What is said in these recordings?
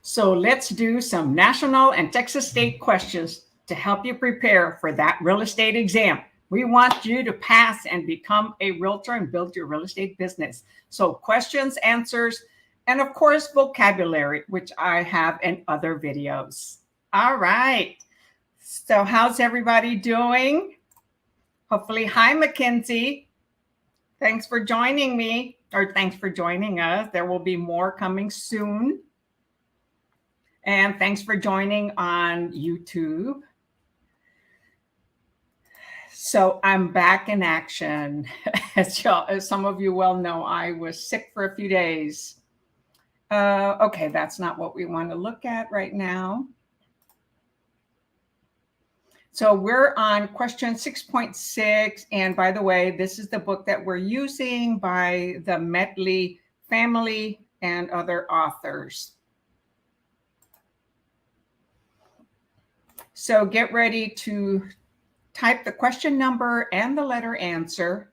So let's do some national and Texas state questions to help you prepare for that real estate exam. We want you to pass and become a realtor and build your real estate business. So questions, answers, and of course, vocabulary, which I have in other videos. All right. So how's everybody doing? Hopefully, hi, Mackenzie. Thanks for joining me, or thanks for joining us. There will be more coming soon. And thanks for joining on YouTube. So I'm back in action. As some of you well know, I was sick for a few days. Okay, that's not what we want to look at right now. So we're on question 6.6. And by the way, this is the book that we're using by the Medley family and other authors. So get ready to type the question number and the letter answer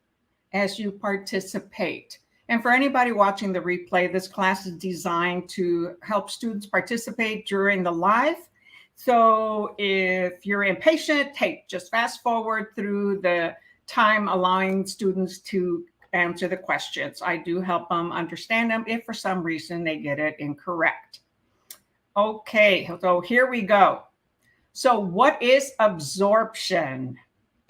as you participate. And for anybody watching the replay, this class is designed to help students participate during the live. So if you're impatient, just fast forward through the time, allowing students to answer the questions. I do help them understand them if for some reason they get it incorrect. Okay, so here we go. So what is absorption?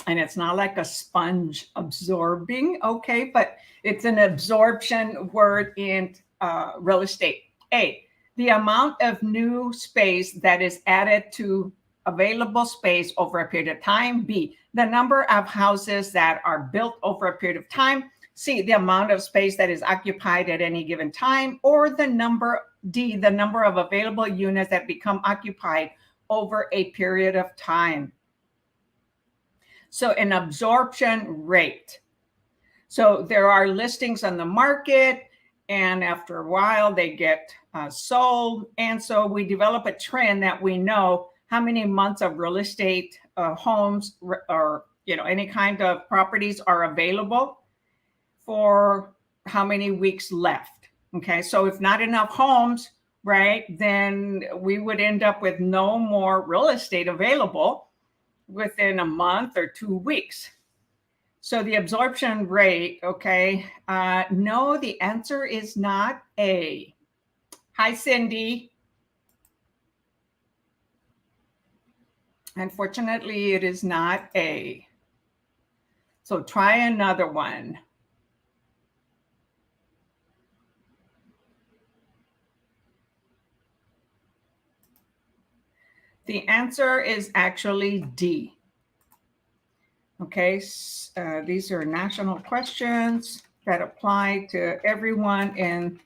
And it's not like a sponge absorbing, okay, but it's an absorption word in real estate. A, the amount of new space that is added to available space over a period of time. B, the number of houses that are built over a period of time. C, the amount of space that is occupied at any given time. Or the number, D, the number of available units that become occupied over a period of time. So an absorption rate. So there are listings on the market, and after a while they get sold. And so we develop a trend that we know how many months of real estate homes or any kind of properties are available for how many weeks left. Okay, so if not enough homes, right, then we would end up with no more real estate available within a month or 2 weeks. So the absorption rate, okay, no, the answer is not A. Hi, Cindy. Unfortunately, it is not A. So try another one. The answer is actually D. Okay, these are national questions that apply to everyone in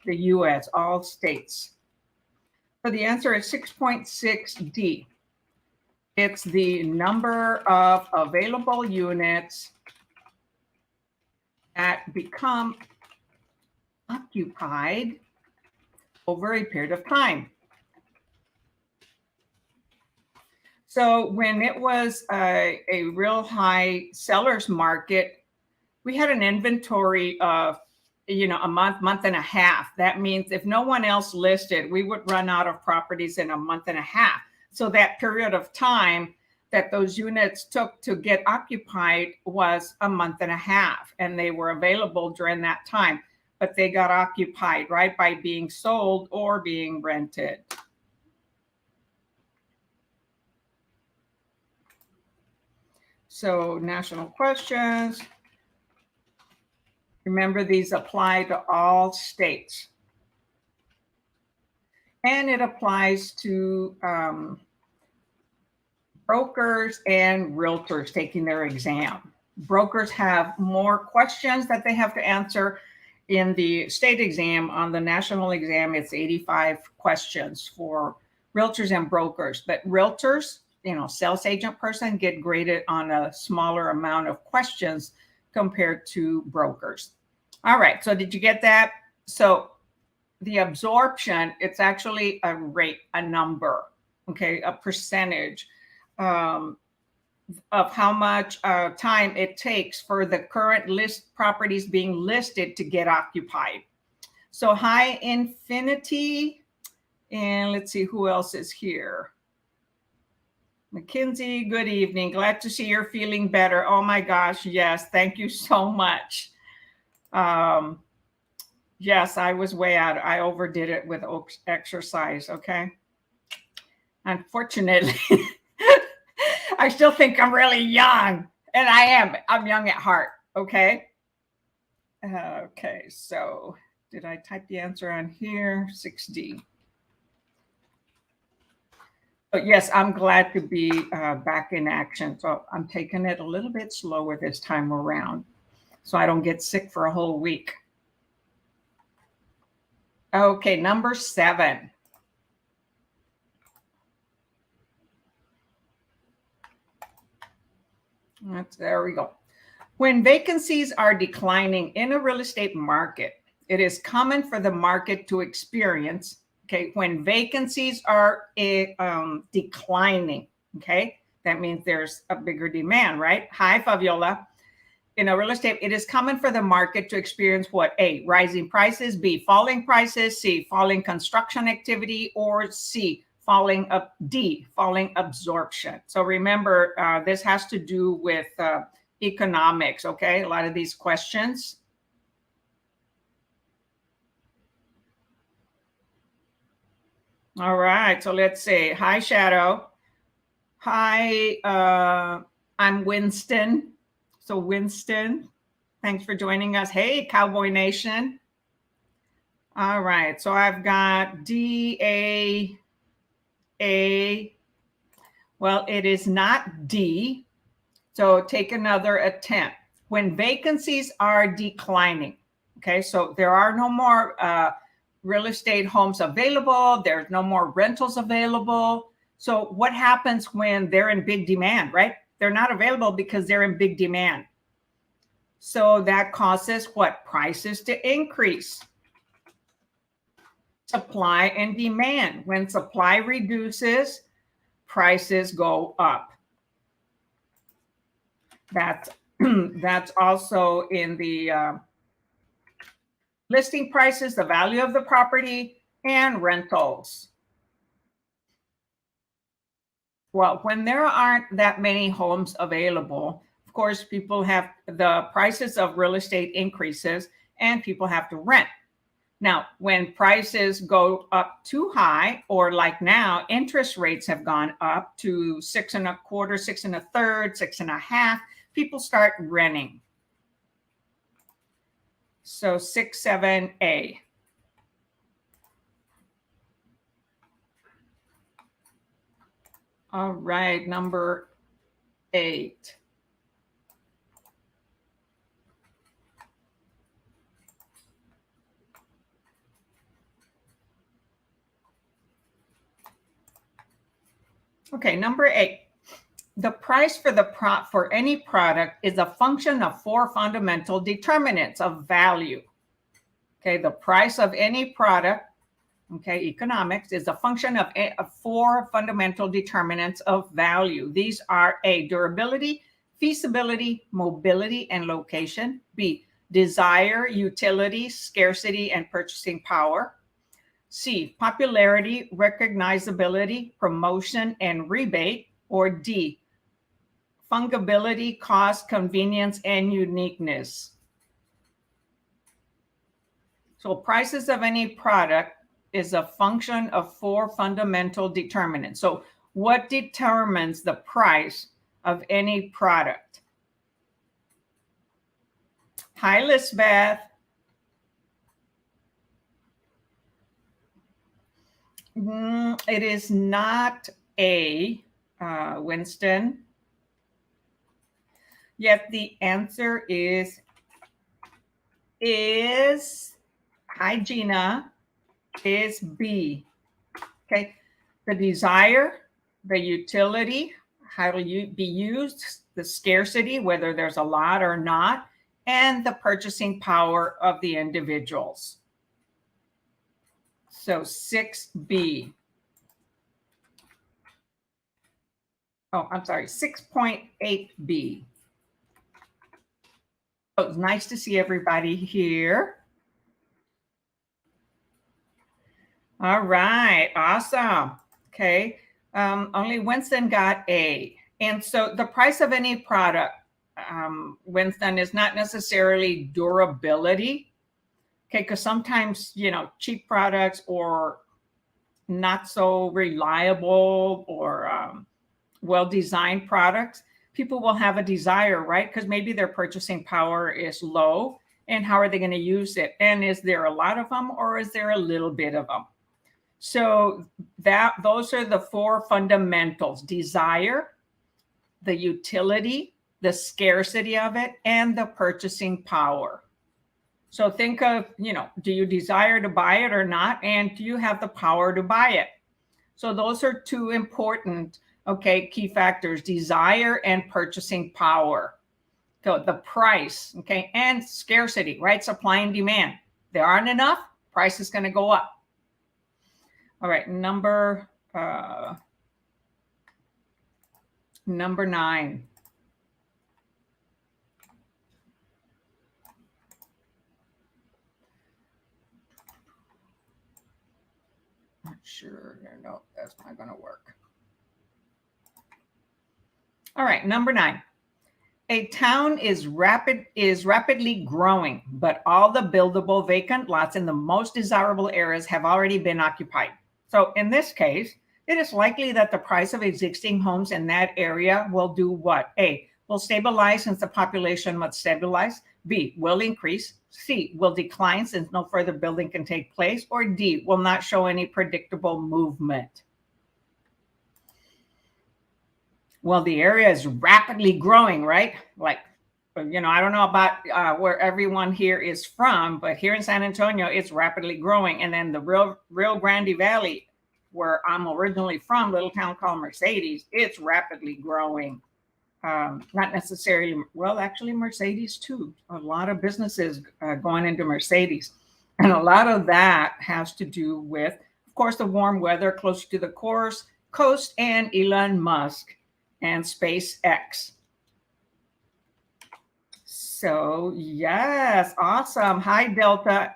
the U.S., all states. So the answer is 6.6D. It's the number of available units that become occupied over a period of time. So when it was a real high seller's market, we had an inventory of, a month and a half. That means if no one else listed, we would run out of properties in a month and a half. So that period of time that those units took to get occupied was a month and a half, and they were available during that time, but they got occupied, right, by being sold or being rented. So national questions. Remember, these apply to all states. And it applies to brokers and realtors taking their exam. Brokers have more questions that they have to answer in the state exam. On the national exam, it's 85 questions for realtors and brokers. But realtors, sales agent person, get graded on a smaller amount of questions compared to brokers. All right, so did you get that? So the absorption, it's actually a rate, a number, okay, a percentage of how much time it takes for the current list properties being listed to get occupied. So high infinity, And let's see who else is here. Mackenzie, good evening. Glad to see you're feeling better. Oh my gosh, yes. Thank you so much. Yes, I was way out. I overdid it with exercise, okay? Unfortunately, I still think I'm really young. And I am. I'm young at heart, okay? Okay, so did I type the answer on here? 6D. But yes, I'm glad to be back in action. So I'm taking it a little bit slower this time around so I don't get sick for a whole week. Okay, number 7. There we go. When vacancies are declining in a real estate market, it is common for the market to experience, okay, when vacancies are declining, okay, that means there's a bigger demand, right? Hi, Fabiola. In a real estate, it is common for the market to experience what? A, rising prices, B, falling prices, C, falling construction activity, or C, falling absorption. So remember, this has to do with economics, okay? A lot of these questions. All right, so let's see. Hi, Shadow. Hi, I'm Winston. So Winston, thanks for joining us. Hey, Cowboy Nation. All right, so I've got D-A-A. Well, it is not D. So take another attempt. When vacancies are declining, okay, so there are no more real estate homes available. There's no more rentals available. So what happens when they're in big demand, right? They're not available because they're in big demand. So that causes what? Prices to increase. Supply and demand. When supply reduces, prices go up. That's also in the listing prices, the value of the property, and rentals. Well, when there aren't that many homes available, of course, people have the prices of real estate increases and people have to rent. Now, when prices go up too high, or like now, interest rates have gone up to 6.25%, 6.33%, 6.5%, people start renting. So 6-7A. All right, number 8. Okay, number 8. The price for any product is a function of 4 fundamental determinants of value. Okay, the price of any product, okay, economics, is a function of 4 fundamental determinants of value. These are A, durability, feasibility, mobility, and location. B, desire, utility, scarcity, and purchasing power. C, popularity, recognizability, promotion, and rebate. Or D, fungibility, cost, convenience, and uniqueness. So prices of any product is a function of 4 fundamental determinants. So what determines the price of any product? Hi, Lisbeth. It is not A, Winston. Yet the answer is hi, Gina, is B. Okay, the desire, the utility, how will you be used, the scarcity, whether there's a lot or not, and the purchasing power of the individuals. So 6B. Oh, I'm sorry, 6.8B. Oh, it's nice to see everybody here. All right, awesome. Okay, only Winston got A. And so the price of any product, Winston, is not necessarily durability. Okay, because sometimes, cheap products or not so reliable or well-designed products, people will have a desire, right? Because maybe their purchasing power is low. And how are they going to use it? And is there a lot of them or is there a little bit of them? So those are the four fundamentals: desire, the utility, the scarcity of it, and the purchasing power. So think of, do you desire to buy it or not? And do you have the power to buy it? So those are two important, key factors: desire and purchasing power. So the price, and scarcity, right? Supply and demand. There aren't enough, price is going to go up. All right, number 9. Not sure. No, that's not going to work. All right, number 9. A town is rapidly growing, but all the buildable vacant lots in the most desirable areas have already been occupied. So in this case, it is likely that the price of existing homes in that area will do what? A, will stabilize since the population must stabilize. B, will increase. C, will decline since no further building can take place. Or D, will not show any predictable movement. Well, the area is rapidly growing, right? Like, I don't know about where everyone here is from, but here in San Antonio, it's rapidly growing. And then the Rio Grande Valley, where I'm originally from, little town called Mercedes, it's rapidly growing. Not necessarily, well, actually Mercedes too. A lot of businesses going into Mercedes. And a lot of that has to do with, of course, the warm weather closer to the coast and Elon Musk and SpaceX. So yes, awesome. Hi, Delta.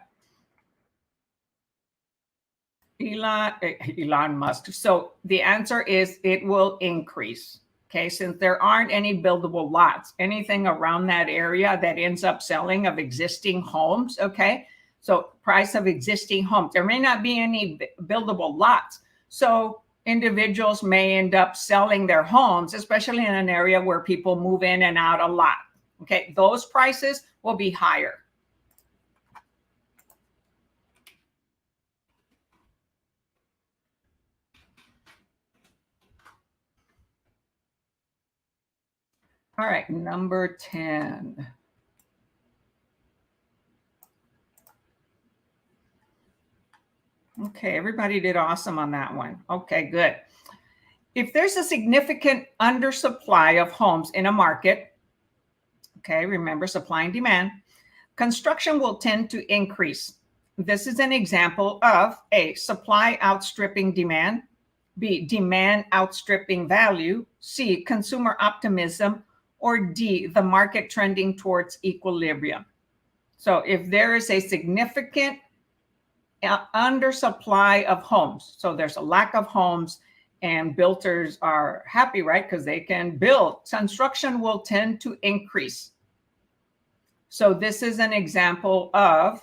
Elon Musk. So the answer is it will increase. Okay, since there aren't any buildable lots, anything around that area that ends up selling of existing homes. Okay, so price of existing homes. There may not be any buildable lots. So individuals may end up selling their homes, especially in an area where people move in and out a lot. Okay, those prices will be higher. All right, number 10. Okay, everybody did awesome on that one. Okay, good. If there's a significant undersupply of homes in a market, okay, remember supply and demand, construction will tend to increase. This is an example of A, supply outstripping demand, B, demand outstripping value, C, consumer optimism, or D, the market trending towards equilibrium. So if there is a significant undersupply of homes, so there's a lack of homes and builders are happy, right? Because they can build, construction will tend to increase. So this is an example of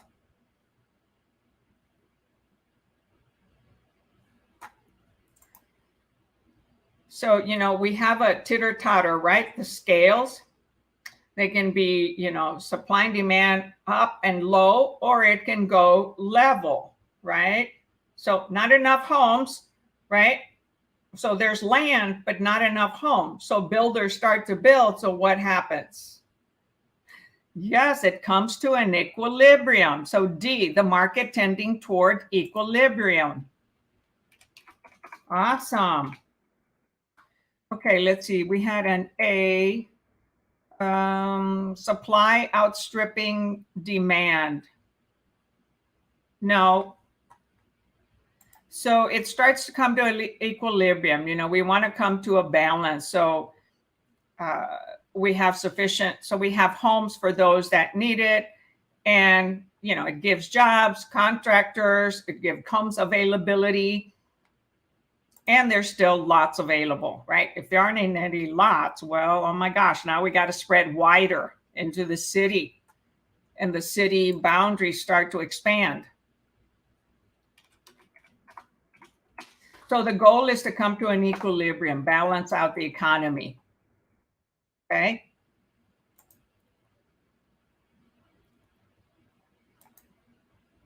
we have a titter-totter, right? The scales, they can be, supply and demand up and low, or it can go level, right? So not enough homes, right? So there's land, but not enough homes. So builders start to build. So what happens? Yes, it comes to an equilibrium. So D, the market tending toward equilibrium. Awesome. Okay, let's see. We had an A, supply outstripping demand. No. So it starts to come to an equilibrium. We want to come to a balance. So we have sufficient, so we have homes for those that need it, and it gives jobs, contractors, it gives homes availability, and there's still lots available, right? If there aren't any lots, well, oh my gosh, now we got to spread wider into the city, and the city boundaries start to expand. So the goal is to come to an equilibrium, balance out the economy. Okay.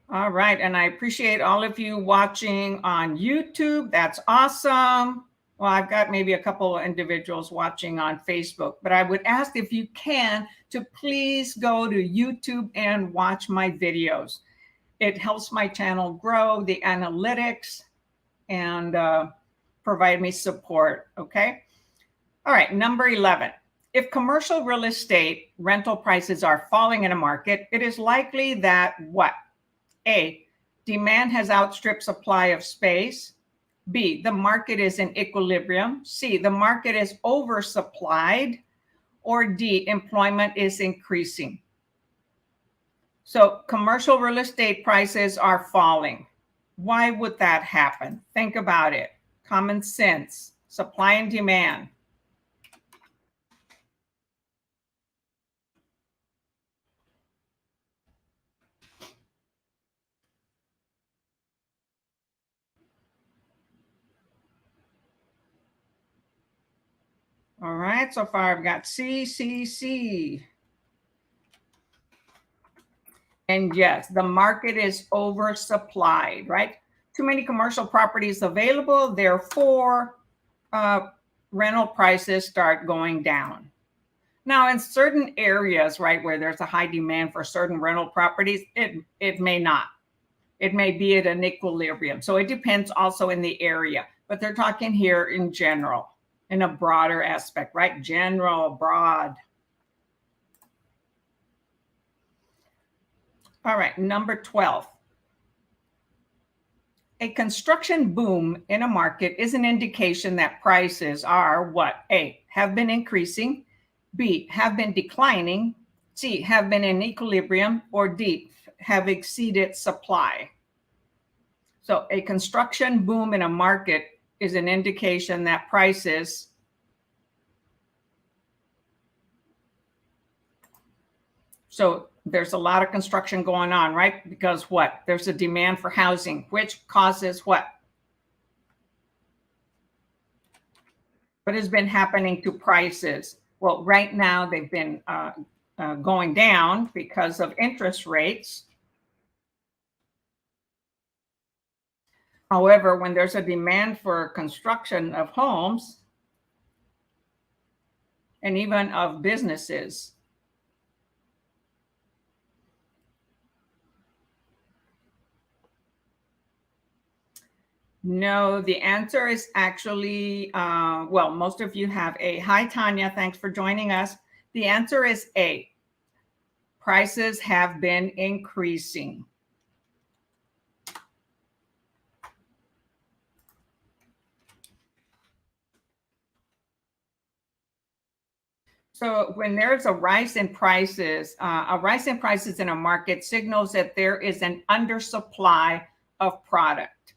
All right. And I appreciate all of you watching on YouTube. That's awesome. Well, I've got maybe a couple of individuals watching on Facebook, but I would ask if you can to please go to YouTube and watch my videos. It helps my channel grow, the analytics, and provide me support. Okay. All right. Number 11. If commercial real estate rental prices are falling in a market, it is likely that what? A, demand has outstripped supply of space. B, the market is in equilibrium. C, the market is oversupplied. Or D, employment is increasing. So commercial real estate prices are falling. Why would that happen? Think about it. Common sense, supply and demand. All right, so far I've got C, C, C. And yes, the market is oversupplied, right? Too many commercial properties available, therefore, rental prices start going down. Now, in certain areas, right, where there's a high demand for certain rental properties, it may not. It may be at an equilibrium. So it depends also in the area. But they're talking here in general, in a broader aspect, right? General, broad. All right, number 12. A construction boom in a market is an indication that prices are what? A, have been increasing. B, have been declining. C, have been in equilibrium. Or D, have exceeded supply. So a construction boom in a market is an indication that prices so there's a lot of construction going on, right? Because what? There's a demand for housing, which causes what? What has been happening to prices? Well, right now they've been going down because of interest rates. However, when there's a demand for construction of homes and even of businesses, no, the answer is actually, well, most of you have A. Hi, Tanya. Thanks for joining us. The answer is A. Prices have been increasing. So when there's a rise in prices in a market signals that there is an undersupply of product.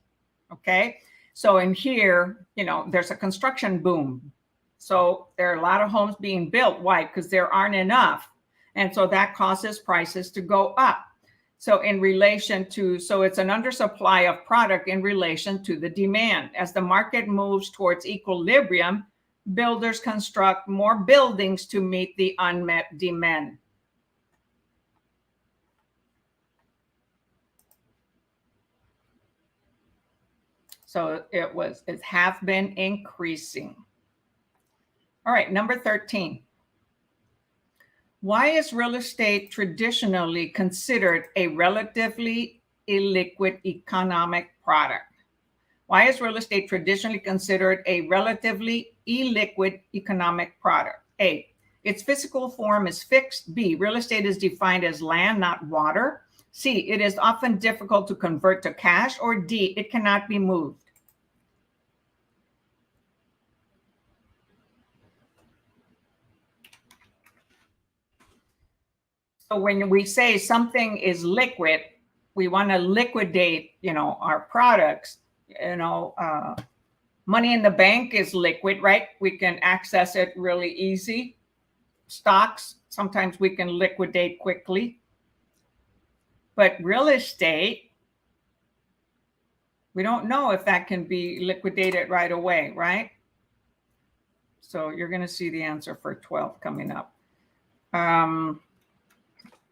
Okay. So in here, there's a construction boom. So there are a lot of homes being built. Why? Because there aren't enough. And so that causes prices to go up. So it's an undersupply of product in relation to the demand. As the market moves towards equilibrium, builders construct more buildings to meet the unmet demand. So it has been increasing. All right, number 13. Why is real estate traditionally considered a relatively illiquid economic product? Why is real estate traditionally considered a relatively illiquid economic product? A, its physical form is fixed. B, real estate is defined as land, not water. C, it is often difficult to convert to cash. Or D, it cannot be moved. So when we say something is liquid, we want to liquidate, our products. Money in the bank is liquid, right? We can access it really easy. Stocks, sometimes we can liquidate quickly. But real estate, we don't know if that can be liquidated right away, right? So you're going to see the answer for 12 coming up.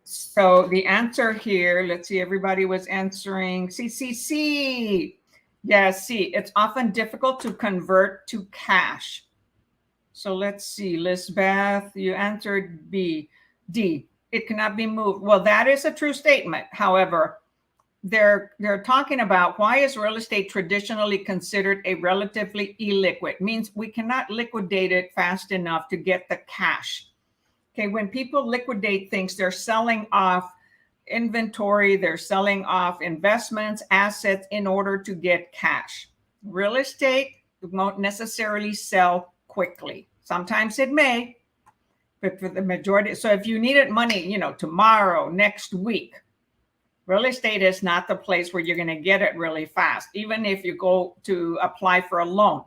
So the answer here, let's see, everybody was answering C. Yes, C. It's often difficult to convert to cash. So let's see, Lisbeth, you answered B. D. It cannot be moved. Well, that is a true statement. However, they're talking about why is real estate traditionally considered a relatively illiquid? Means we cannot liquidate it fast enough to get the cash. Okay, when people liquidate things, they're selling off inventory, they're selling off investments, assets in order to get cash. Real estate won't necessarily sell quickly. Sometimes it may, but for the majority, so if you needed money, tomorrow, next week, real estate is not the place where you're going to get it really fast. Even if you go to apply for a loan,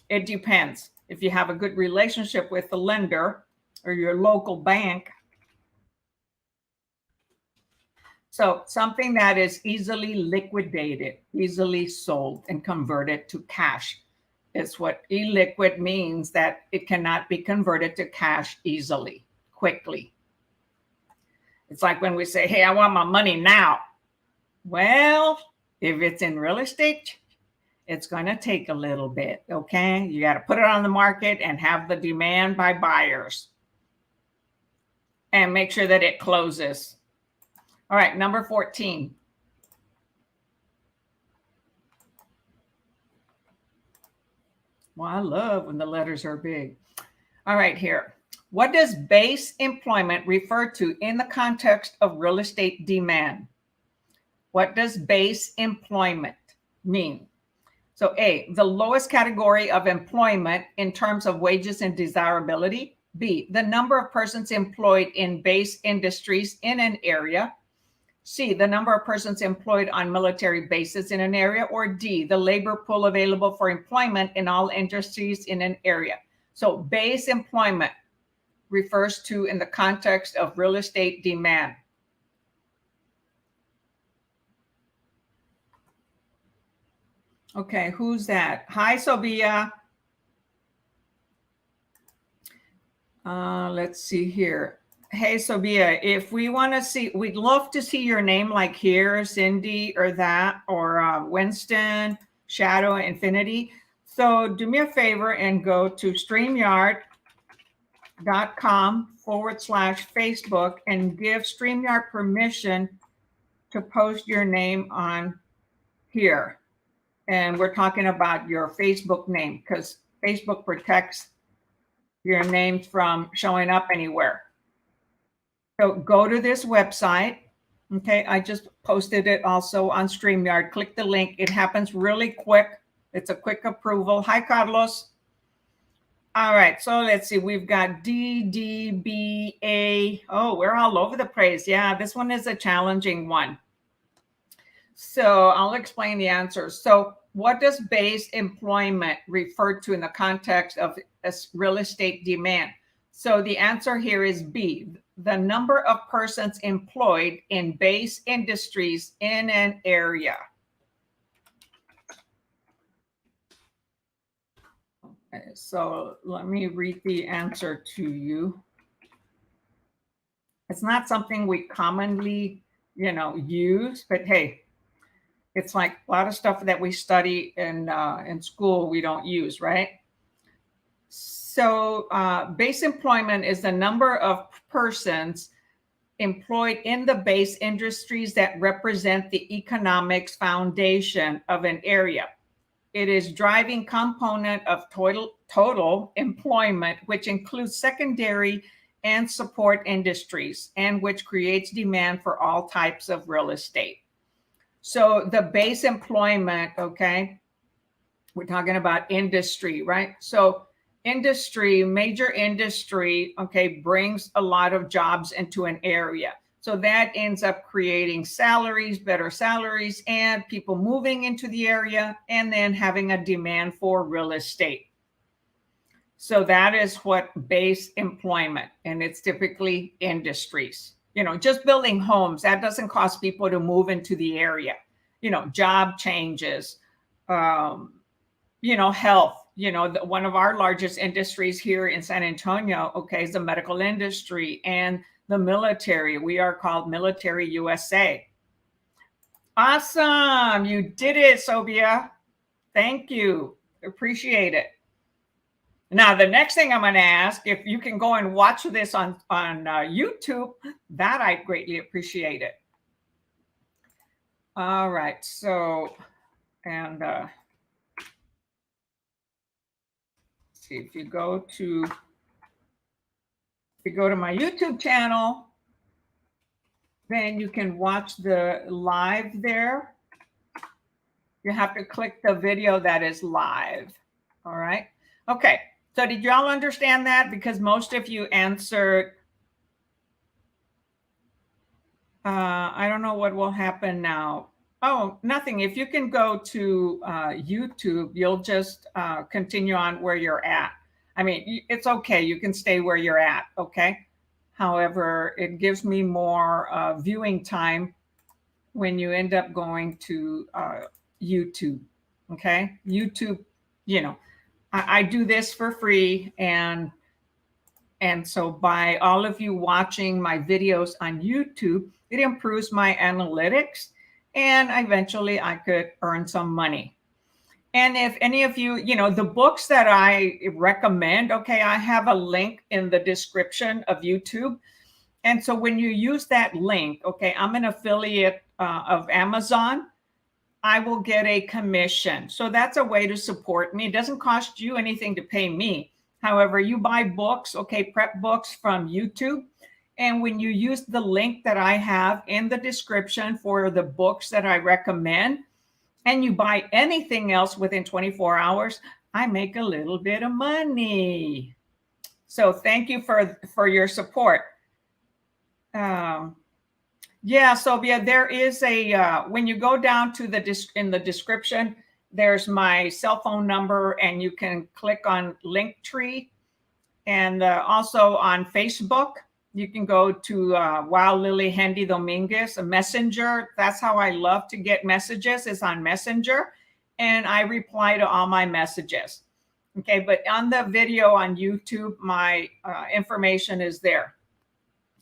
it depends. If you have a good relationship with the lender or your local bank. So something that is easily liquidated, easily sold and converted to cash is what illiquid means, that it cannot be converted to cash easily, quickly. It's like when we say, hey, I want my money now. Well, if it's in real estate, it's going to take a little bit, okay? You got to put it on the market and have the demand by buyers and make sure that it closes. All right, number 14. Well, I love when the letters are big. All right, here. What does base employment refer to in the context of real estate demand? What does base employment mean? So A, the lowest category of employment in terms of wages and desirability. B, the number of persons employed in base industries in an area. C, the number of persons employed on military bases in an area. Or D, the labor pool available for employment in all industries in an area. So base employment refers to in the context of real estate demand. Okay, who's that? Hi, Sobia. Let's see here. Hey, Sobia, if we want to see, we'd love to see your name like here, Cindy or that, or Winston, Shadow, Infinity. So do me a favor and go to StreamYard.com/Facebook and give StreamYard permission to post your name on here. And we're talking about your Facebook name because Facebook protects your name from showing up anywhere. So go to this website. Okay, I just posted it also on StreamYard. Click the link. It happens really quick. It's a quick approval. Hi, Carlos. All right, so let's see. We've got DDBA. Oh, we're all over the place. Yeah, this one is a challenging one. So I'll explain the answers. So what does base employment refer to in the context of real estate demand? So the answer here is B, the number of persons employed in base industries in an area. Okay, so let me read the answer to you. It's not something we commonly, use, but hey, it's like a lot of stuff that we study in school we don't use, right? So base employment is the number of persons employed in the base industries that represent the economics foundation of an area. It is driving component of total employment, which includes secondary and support industries, and which creates demand for all types of real estate. So the base employment, okay, we're talking about industry, right? So industry, major industry, okay, brings a lot of jobs into an area. So that ends up creating salaries, better salaries, and people moving into the area, and then having a demand for real estate. So that is what base employment, and it's typically industries. Just building homes, that doesn't cause people to move into the area. Job changes, health. One of our largest industries here in San Antonio, okay, is the medical industry and the military. We are called Military USA. Awesome. You did it, Sobia. Thank you. Appreciate it. Now, the next thing I'm going to ask, if you can go and watch this on YouTube, that I'd greatly appreciate it. All right. So, and see if you go to my YouTube channel, then you can watch the live there. You have to click the video that is live. All right. Okay. So did y'all understand that? Because most of you answered, I don't know what will happen now. Oh, nothing. If you can go to YouTube, you'll just continue on where you're at. I mean, it's okay. You can stay where you're at. Okay. However, it gives me more viewing time when you end up going to YouTube. Okay. YouTube, I do this for free, and so by all of you watching my videos on YouTube, it improves my analytics, and eventually I could earn some money. And if any of you, the books that I recommend, okay, I have a link in the description of YouTube. And so when you use that link, okay, I'm an affiliate of Amazon. I will get a commission. So that's a way to support me. It doesn't cost you anything to pay me. However, you buy books, okay, prep books from YouTube. And when you use the link that I have in the description for the books that I recommend, and you buy anything else within 24 hours, I make a little bit of money. So thank you for your support. Yeah, Sobia, there is a, when you go down to in the description, there's my cell phone number, and you can click on Linktree. And also on Facebook, you can go to Wow Lillie Handy Dominguez, a messenger. That's how I love to get messages, is on Messenger. And I reply to all my messages. Okay, but on the video on YouTube, my information is there.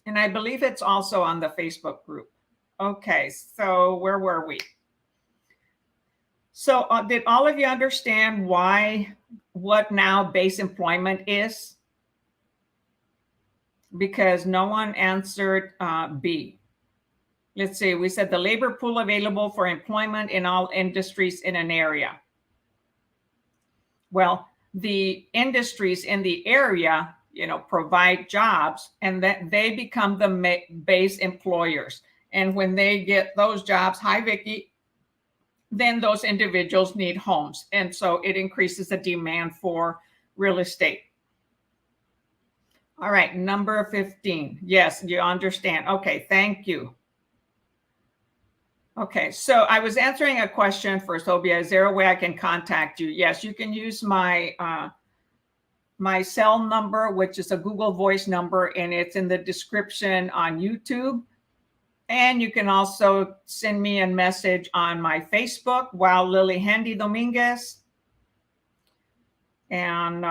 And I believe it's also on the Facebook group. Okay, so where were we? So did all of you understand what now base employment is? Because no one answered B. Let's see, we said the labor pool available for employment in all industries in an area. Well, the industries in the area, provide jobs, and that they become the base employers. And when they get those jobs, hi, Vicki, then those individuals need homes. And so it increases the demand for real estate. All right, number 15. Yes, you understand. Okay, thank you. Okay, so I was answering a question for Sobia. Is there a way I can contact you? Yes, you can use my my cell number, which is a Google Voice number, and it's in the description on YouTube. And you can also send me a message on my Facebook, Wow Lillie Handy Dominguez. And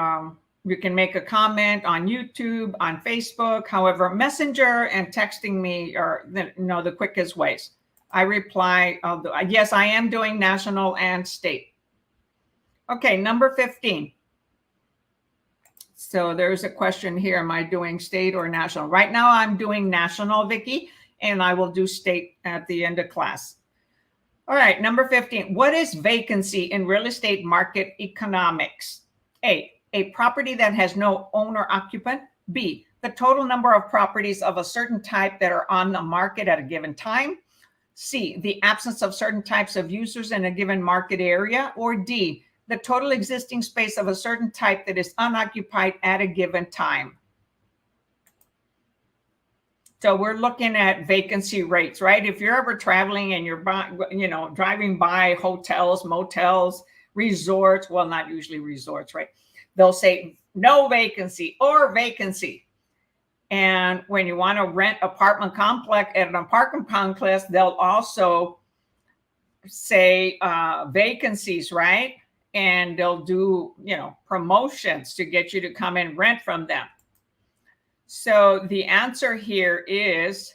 you can make a comment on YouTube, on Facebook. However, Messenger and texting me are the quickest ways. I reply, yes, I am doing national and state. Okay, number 15. So there's a question here. Am I doing state or national? Right now I'm doing national, Vicki, and I will do state at the end of class. All right, number 15. What is vacancy in real estate market economics? A property that has no owner occupant. B, the total number of properties of a certain type that are on the market at a given time. C, the absence of certain types of users in a given market area. Or D, the total existing space of a certain type that is unoccupied at a given time. So we're looking at vacancy rates, right? If you're ever traveling and you're driving by hotels, motels, resorts, well, not usually resorts, right? They'll say no vacancy or vacancy. And when you want to rent apartment complex at an apartment complex, they'll also say vacancies, right? And they'll do, promotions to get you to come and rent from them. So the answer here is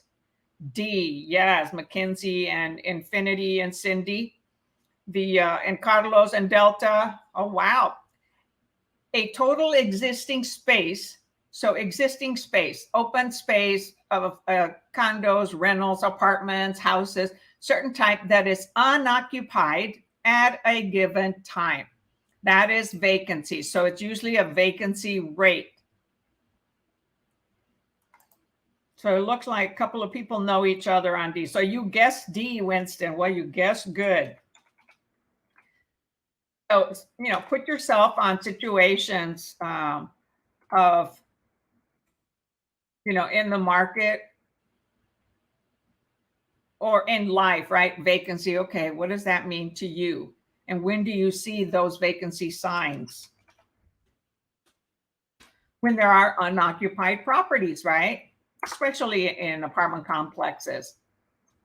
D. Yes, McKinsey and Infinity and Cindy, and Carlos and Delta. Oh, wow. A total existing space. So existing space, open space of condos, rentals, apartments, houses, certain type that is unoccupied at a given time. That is vacancy. So it's usually a vacancy rate. So it looks like a couple of people know each other on D. So you guessed D, Winston. Well, you guessed good. So, put yourself on situations of, in the market or in life, right? Vacancy. Okay, what does that mean to you? And when do you see those vacancy signs? When there are unoccupied properties, right? Especially in apartment complexes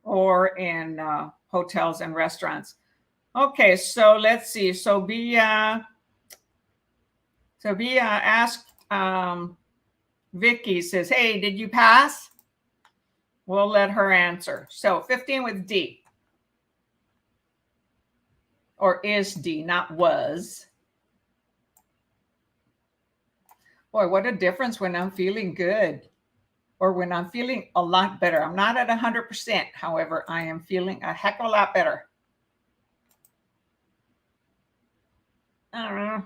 or in hotels and restaurants. Okay, so let's see. Sophia asked Vicky, says, hey, did you pass? We'll let her answer. So 15 with D. Or is D, not was. Boy, what a difference when I'm feeling good or when I'm feeling a lot better. I'm not at 100%. However, I am feeling a heck of a lot better. I don't know.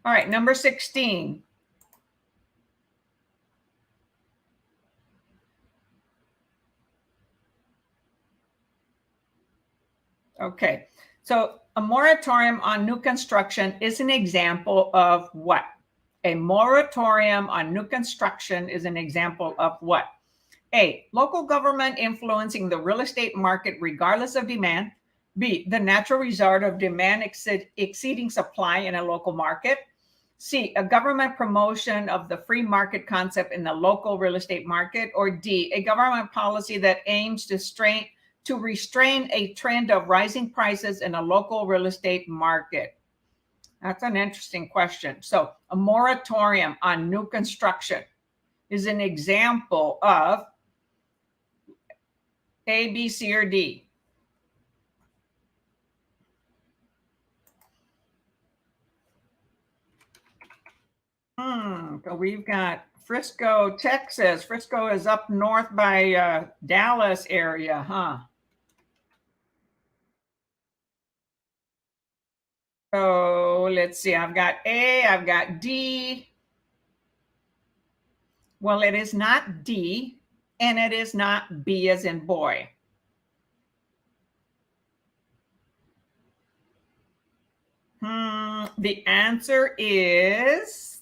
All right, number 16. Okay, so a moratorium on new construction is an example of what? A moratorium on new construction is an example of what? A, local government influencing the real estate market regardless of demand. B, the natural result of demand exceeding supply in a local market. C, a government promotion of the free market concept in the local real estate market. Or D, a government policy that aims to restrain a trend of rising prices in a local real estate market. That's an interesting question. So a moratorium on new construction is an example of A, B, C, or D. So we've got Frisco, Texas. Frisco is up north by Dallas area, huh? So let's see. I've got A, I've got D. Well, it is not D, and it is not B as in boy. The answer is,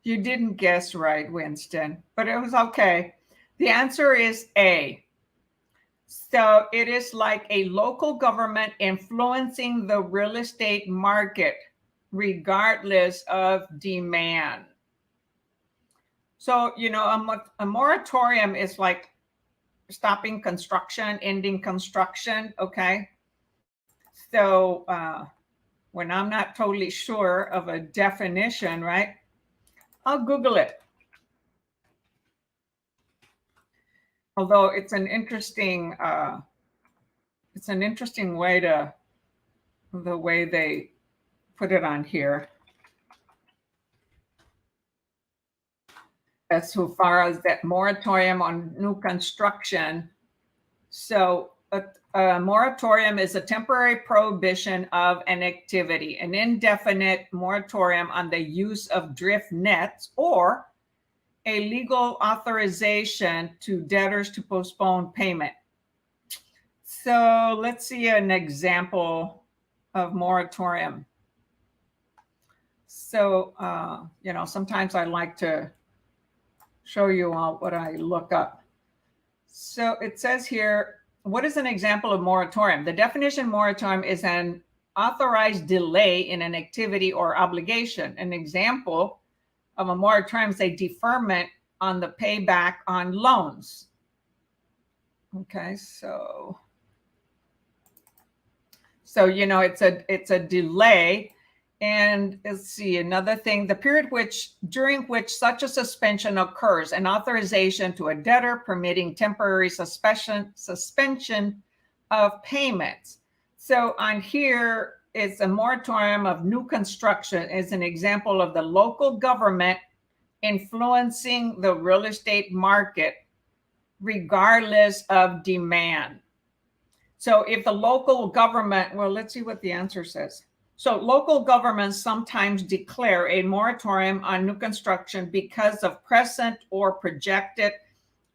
you didn't guess right, Winston, but it was okay. The answer is A. So it is like a local government influencing the real estate market regardless of demand. So, a moratorium is like stopping construction, ending construction, okay? So when I'm not totally sure of a definition, right, I'll Google it. Although it's an interesting way the way they put it on here. As far as that moratorium on new construction. So a moratorium is a temporary prohibition of an activity, an indefinite moratorium on the use of drift nets, or a legal authorization to debtors to postpone payment. So let's see an example of moratorium. So, sometimes I like to show you all what I look up. So it says here, what is an example of moratorium? The definition moratorium is an authorized delay in an activity or obligation. An example of a moratorium is a deferment on the payback on loans. Okay, so it's a delay. And let's see, another thing, the period during which such a suspension occurs, an authorization to a debtor permitting temporary suspension of payments. So on here, it's a moratorium of new construction is an example of the local government influencing the real estate market regardless of demand. So if the local government, well, let's see what the answer says. So local governments sometimes declare a moratorium on new construction because of present or projected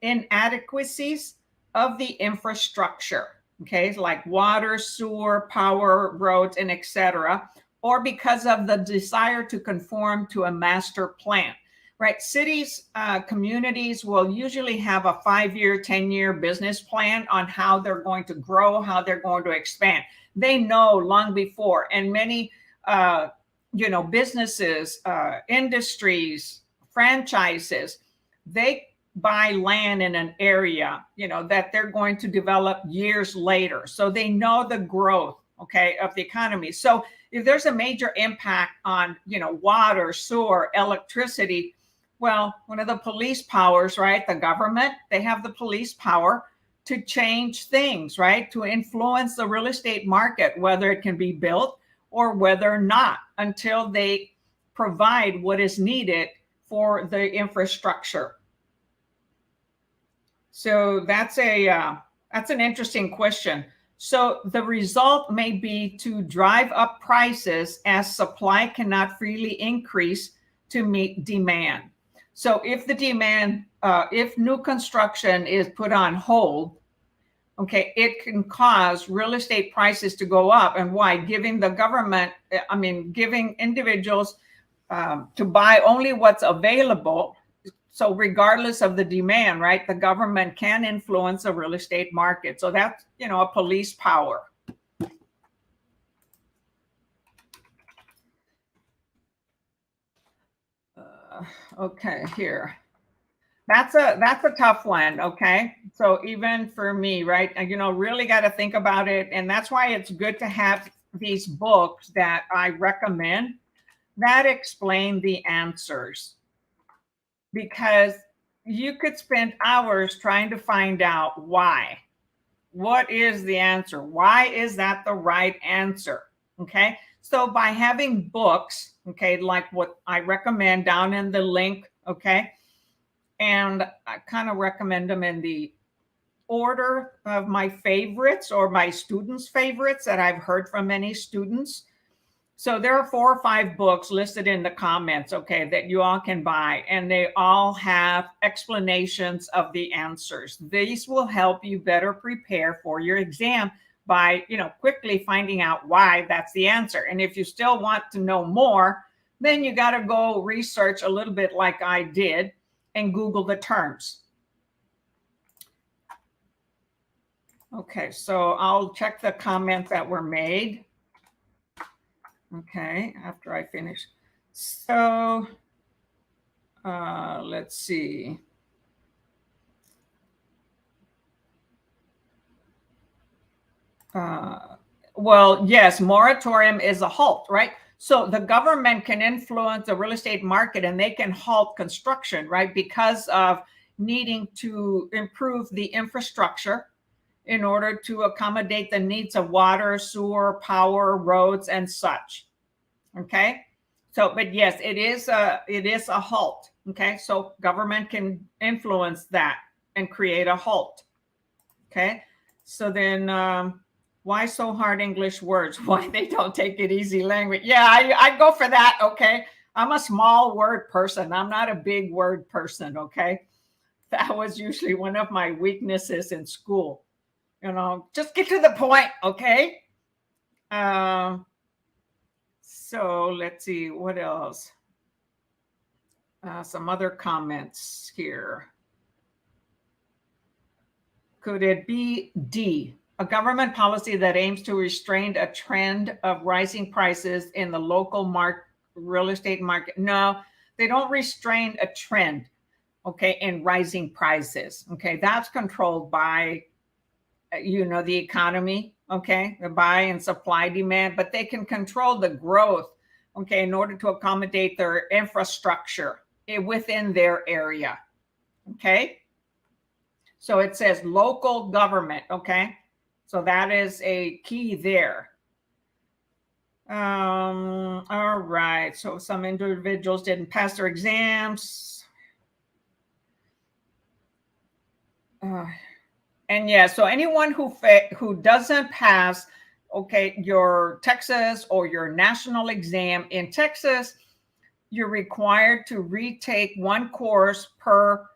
inadequacies of the infrastructure, okay, like water, sewer, power, roads, and etc., or because of the desire to conform to a master plan. Right, cities, communities will usually have a 5-year, 10-year business plan on how they're going to grow, how they're going to expand. They know long before, and many, businesses, industries, franchises, they buy land in an area, that they're going to develop years later. So they know the growth, okay, of the economy. So if there's a major impact on, water, sewer, electricity, well, one of the police powers, right? The government, they have the police power to change things, right? To influence the real estate market, whether it can be built or whether not, until they provide what is needed for the infrastructure. So that's an interesting question. So the result may be to drive up prices as supply cannot freely increase to meet demand. So if the demand, if new construction is put on hold, okay, it can cause real estate prices to go up. And why? Giving the government, giving individuals to buy only what's available. So regardless of the demand, right, the government can influence the real estate market. So that's, a police power. Okay, here. That's a tough one, okay? So even for me, right, really got to think about it. And that's why it's good to have these books that I recommend that explain the answers. Because you could spend hours trying to find out why. What is the answer? Why is that the right answer? Okay. So by having books, okay, like what I recommend down in the link, okay, and I kind of recommend them in the order of my favorites or my students' favorites that I've heard from many students. So there are 4 or 5 books listed in the comments, okay, that you all can buy, and they all have explanations of the answers. These will help you better prepare for your exam by, quickly finding out why that's the answer. And if you still want to know more, then you got to go research a little bit like I did and Google the terms. Okay, so I'll check the comments that were made. Okay, after I finish. So let's see. Well, yes, moratorium is a halt, right? So the government can influence the real estate market and they can halt construction, right? Because of needing to improve the infrastructure in order to accommodate the needs of water, sewer, power, roads, and such. Okay. So, but yes, it is a halt. Okay. So government can influence that and create a halt. Okay. So then, why so hard English words? Why they don't take it easy language? Yeah, I go for that. Okay. I'm a small word person. I'm not a big word person. Okay. That was usually one of my weaknesses in school. Just get to the point, okay? So let's see, what else? Some other comments here. Could it be D, a government policy that aims to restrain a trend of rising prices in the local real estate market? No, they don't restrain a trend, okay, in rising prices. Okay, that's controlled by, the economy, okay, the buy and supply demand, but they can control the growth, okay, in order to accommodate their infrastructure within their area, okay? So it says local government, okay? So that is a key there. All right, so some individuals didn't pass their exams. And yeah, so anyone who doesn't pass, okay, your Texas or your national exam in Texas, you're required to retake one course per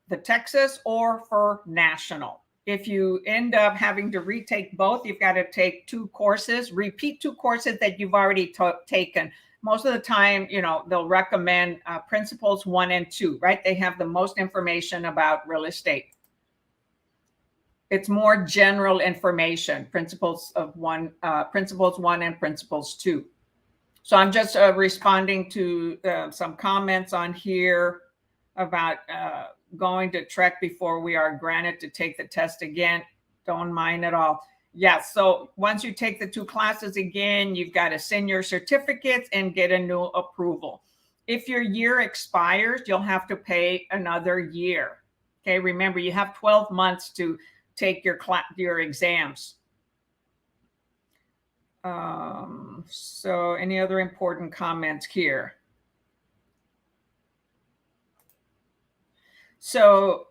the Texas or for national. If you end up having to retake both, you've got to take two courses, repeat two courses that you've already taken. Most of the time, they'll recommend Principles 1 and 2, right? They have the most information about real estate. It's more general information, Principles 1 and Principles 2. So I'm just responding to some comments on here about going to TREC before we are granted to take the test again. Don't mind at all. Yes, so once you take the two classes again, you've got to send your certificates and get a new approval. If your year expires, you'll have to pay another year. Okay, remember, you have 12 months to take your exams. So any other important comments here? So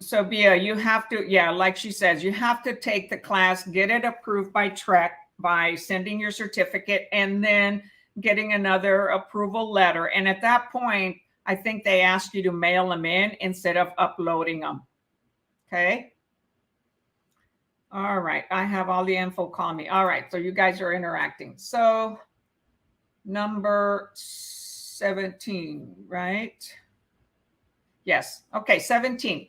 Bia, you have to, like she says, you have to take the class, get it approved by TREC by sending your certificate and then getting another approval letter. And at that point, I think they ask you to mail them in instead of uploading them. Okay. All right. I have all the info. Call me. All right. So you guys are interacting. So number 17, right? Yes. Okay. 17.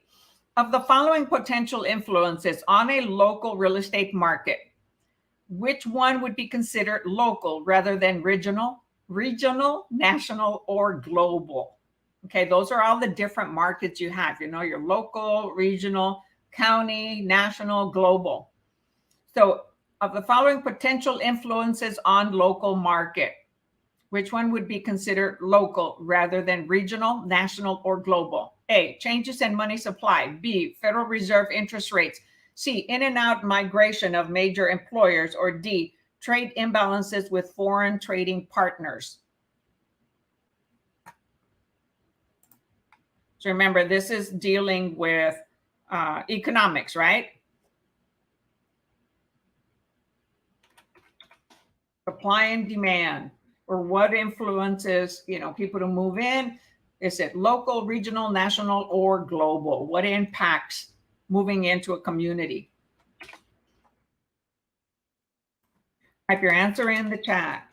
Of the following potential influences on a local real estate market, which one would be considered local rather than regional, national, or global? Okay. Those are all the different markets you have, your local, regional, county, national, global. So of the following potential influences on local market, which one would be considered local rather than regional, national, or global? A, changes in money supply. B, Federal Reserve interest rates. C, in and out migration of major employers. Or D, trade imbalances with foreign trading partners. So remember, this is dealing with economics, right? Supply and demand, or what influences, people to move in. Is it local, regional, national, or global? What impacts moving into a community? Type your answer in the chat.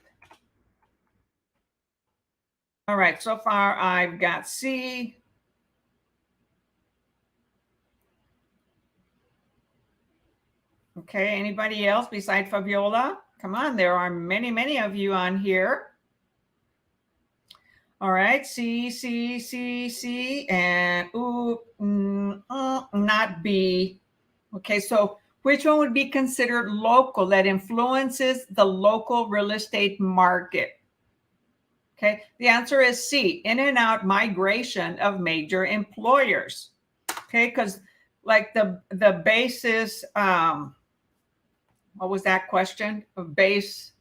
All right, so far I've got C. Okay, anybody else besides Fabiola? Come on, there are many, many of you on here. All right, C, and not B. Okay, so which one would be considered local that influences the local real estate market? Okay, the answer is C, in and out migration of major employers. Okay, because like the basis, what was that question? Of base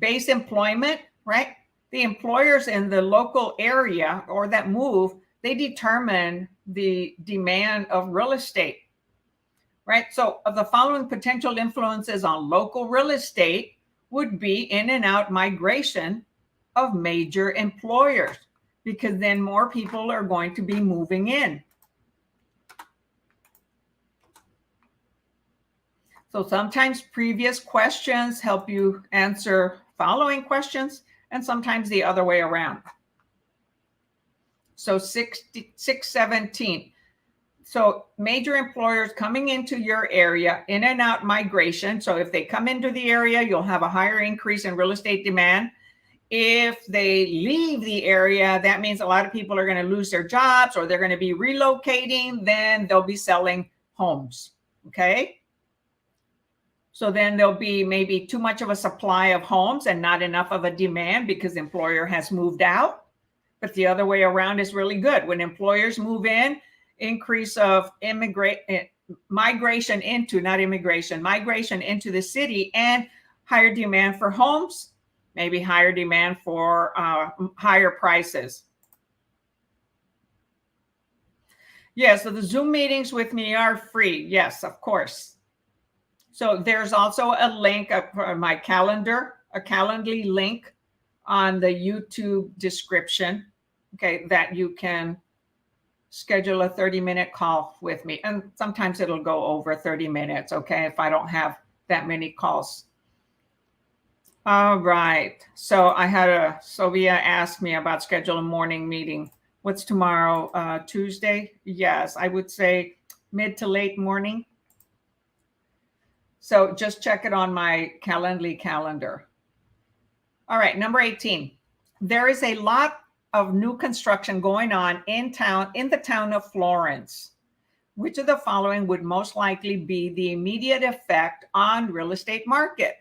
employment, right? The employers in the local area or that move, they determine the demand of real estate, right? So of the following potential influences on local real estate would be in and out migration of major employers, because then more people are going to be moving in. So sometimes previous questions help you answer following questions, and sometimes the other way around. So 617. So major employers coming into your area, in and out migration. So if they come into the area, you'll have a higher increase in real estate demand. If they leave the area, that means a lot of people are going to lose their jobs or they're going to be relocating. Then they'll be selling homes. Okay. So then there'll be maybe too much of a supply of homes and not enough of a demand because the employer has moved out. But the other way around is really good. When employers move in, increase of migration into the city, and higher demand for homes, maybe higher demand for higher prices. Yeah, so the Zoom meetings with me are free. Yes, of course. So there's also a link for my calendar, a Calendly link on the YouTube description, okay, that you can schedule a 30-minute call with me. And sometimes it'll go over 30 minutes, okay, if I don't have that many calls. All right. So I had Sylvia ask me about schedule a morning meeting. What's tomorrow? Tuesday? Yes, I would say mid to late morning. So just check it on my Calendly calendar. All right, number 18. There is a lot of new construction going on in the town of Florence. Which of the following would most likely be the immediate effect on real estate market?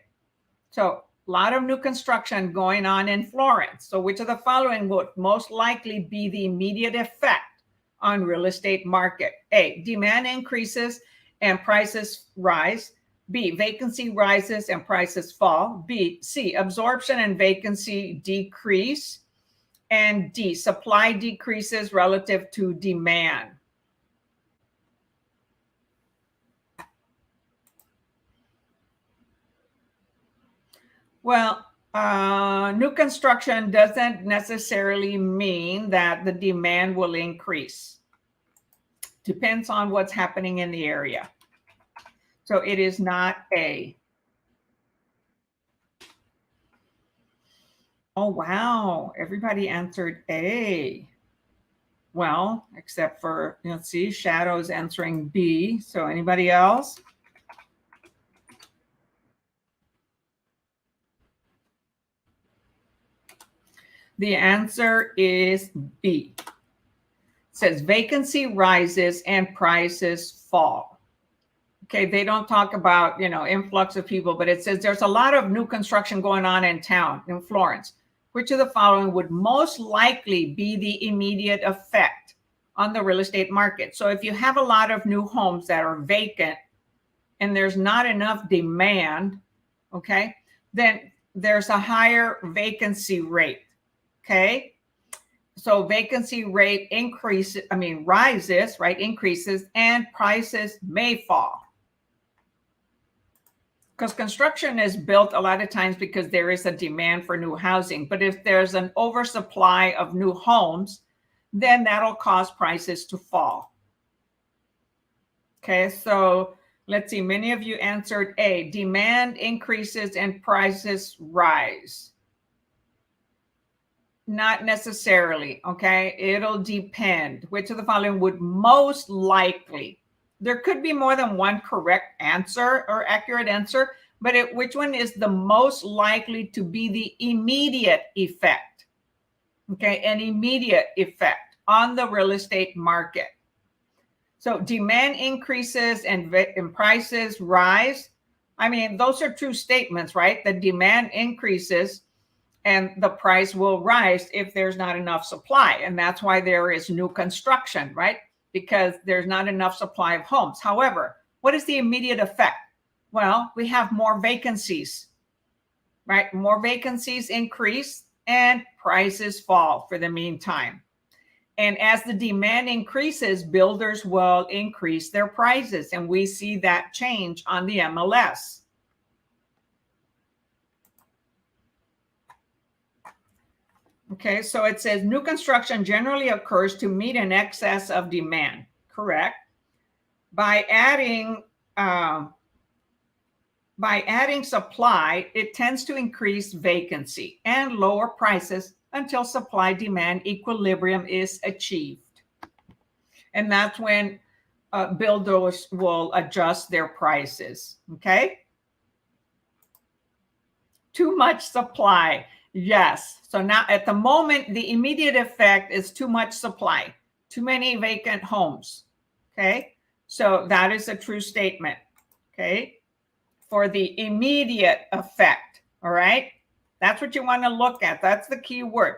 So a lot of new construction going on in Florence. So which of the following would most likely be the immediate effect on real estate market? A, demand increases and prices rise. B, vacancy rises and prices fall. C, absorption and vacancy decrease. And D, supply decreases relative to demand. Well, new construction doesn't necessarily mean that the demand will increase. Depends on what's happening in the area. So it is not A. Oh, wow. Everybody answered A. Well, except for, let's see, Shadow's answering B. So anybody else? The answer is B. It says vacancy rises and prices fall. Okay, they don't talk about, influx of people, but it says there's a lot of new construction going on in town, in Florence. Which of the following would most likely be the immediate effect on the real estate market? So if you have a lot of new homes that are vacant and there's not enough demand, okay, then there's a higher vacancy rate, okay? So vacancy rate rises, right, increases, and prices may fall. Because construction is built a lot of times because there is a demand for new housing. But if there's an oversupply of new homes, then that'll cause prices to fall. Okay, so let's see. Many of you answered A. Demand increases and prices rise. Not necessarily, okay? It'll depend. Which of the following would most likely? There could be more than one correct answer or accurate answer, but which one is the most likely to be the immediate effect? Okay, an immediate effect on the real estate market. So demand increases and prices rise. I mean, those are true statements, right? The demand increases and the price will rise if there's not enough supply. And that's why there is new construction, right? Because there's not enough supply of homes. However, what is the immediate effect? Well, we have more vacancies, right? More vacancies increase and prices fall for the meantime. And as the demand increases, builders will increase their prices. And we see that change on the MLS. Okay, so it says new construction generally occurs to meet an excess of demand. Correct. By adding by adding supply, it tends to increase vacancy and lower prices until supply-demand equilibrium is achieved. And that's when builders will adjust their prices, okay? Too much supply, yes. So now at the moment, the immediate effect is too much supply, too many vacant homes, okay? So that is a true statement, okay? For the immediate effect, all right? That's what you want to look at. That's the key word.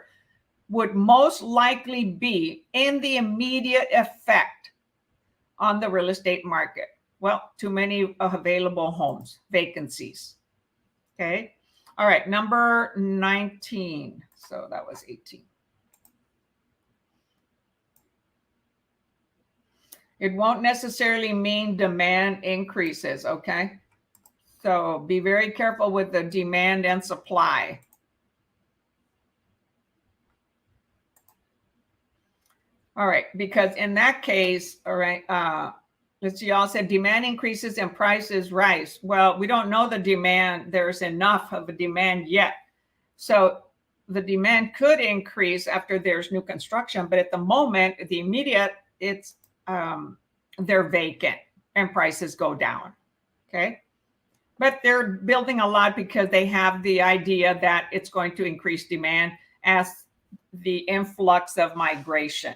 Would most likely be in the immediate effect on the real estate market. Well, too many available homes, vacancies, okay? All right, number 19. So that was 18. It won't necessarily mean demand increases, okay? So be very careful with the demand and supply. All right, because in that case, all right, let's see, y'all said demand increases and prices rise. Well, we don't know the demand. There's enough of a demand yet. So the demand could increase after there's new construction, but at the moment, the immediate, it's they're vacant and prices go down, okay? But they're building a lot because they have the idea that it's going to increase demand as the influx of migration.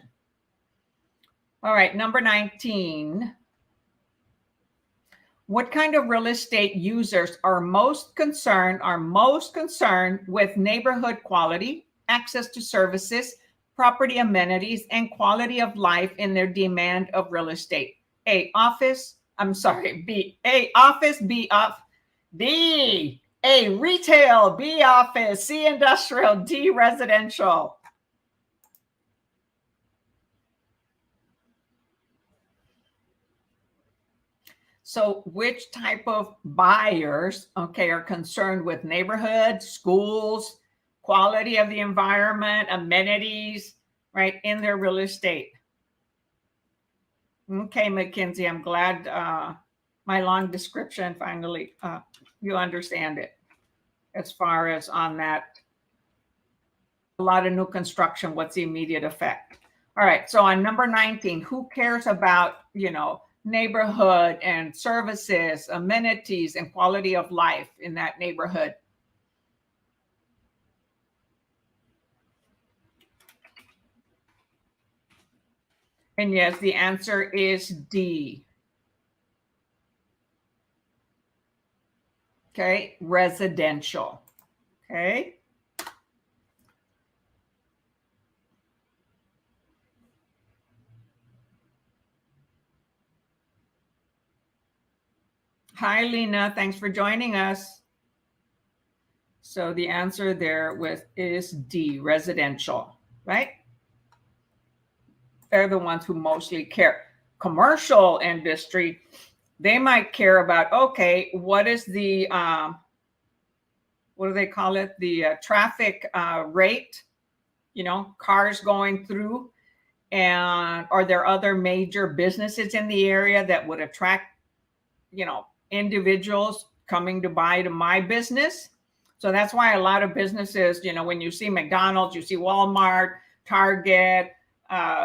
All right, number 19. What kind of real estate users are most concerned with neighborhood quality, access to services, property amenities, and quality of life in their demand of real estate? B, office, B, A, retail, B, office, C, industrial, D, residential. So which type of buyers, okay, are concerned with neighborhood, schools, quality of the environment, amenities, right, in their real estate? Okay, Mackenzie, I'm glad my long description finally, you understand it as far as on that. A lot of new construction, what's the immediate effect? All right, so on number 19, who cares about, neighborhood and services, amenities, and quality of life in that neighborhood? And yes, the answer is D. Okay, residential. Okay. Hi, Lena. Thanks for joining us. So the answer there is D, residential, right? They're the ones who mostly care. Commercial industry, they might care about, okay, what is the, what do they call it? The traffic rate, cars going through, and are there other major businesses in the area that would attract, individuals coming to buy to my business? So that's why a lot of businesses, when you see McDonald's, you see Walmart, Target,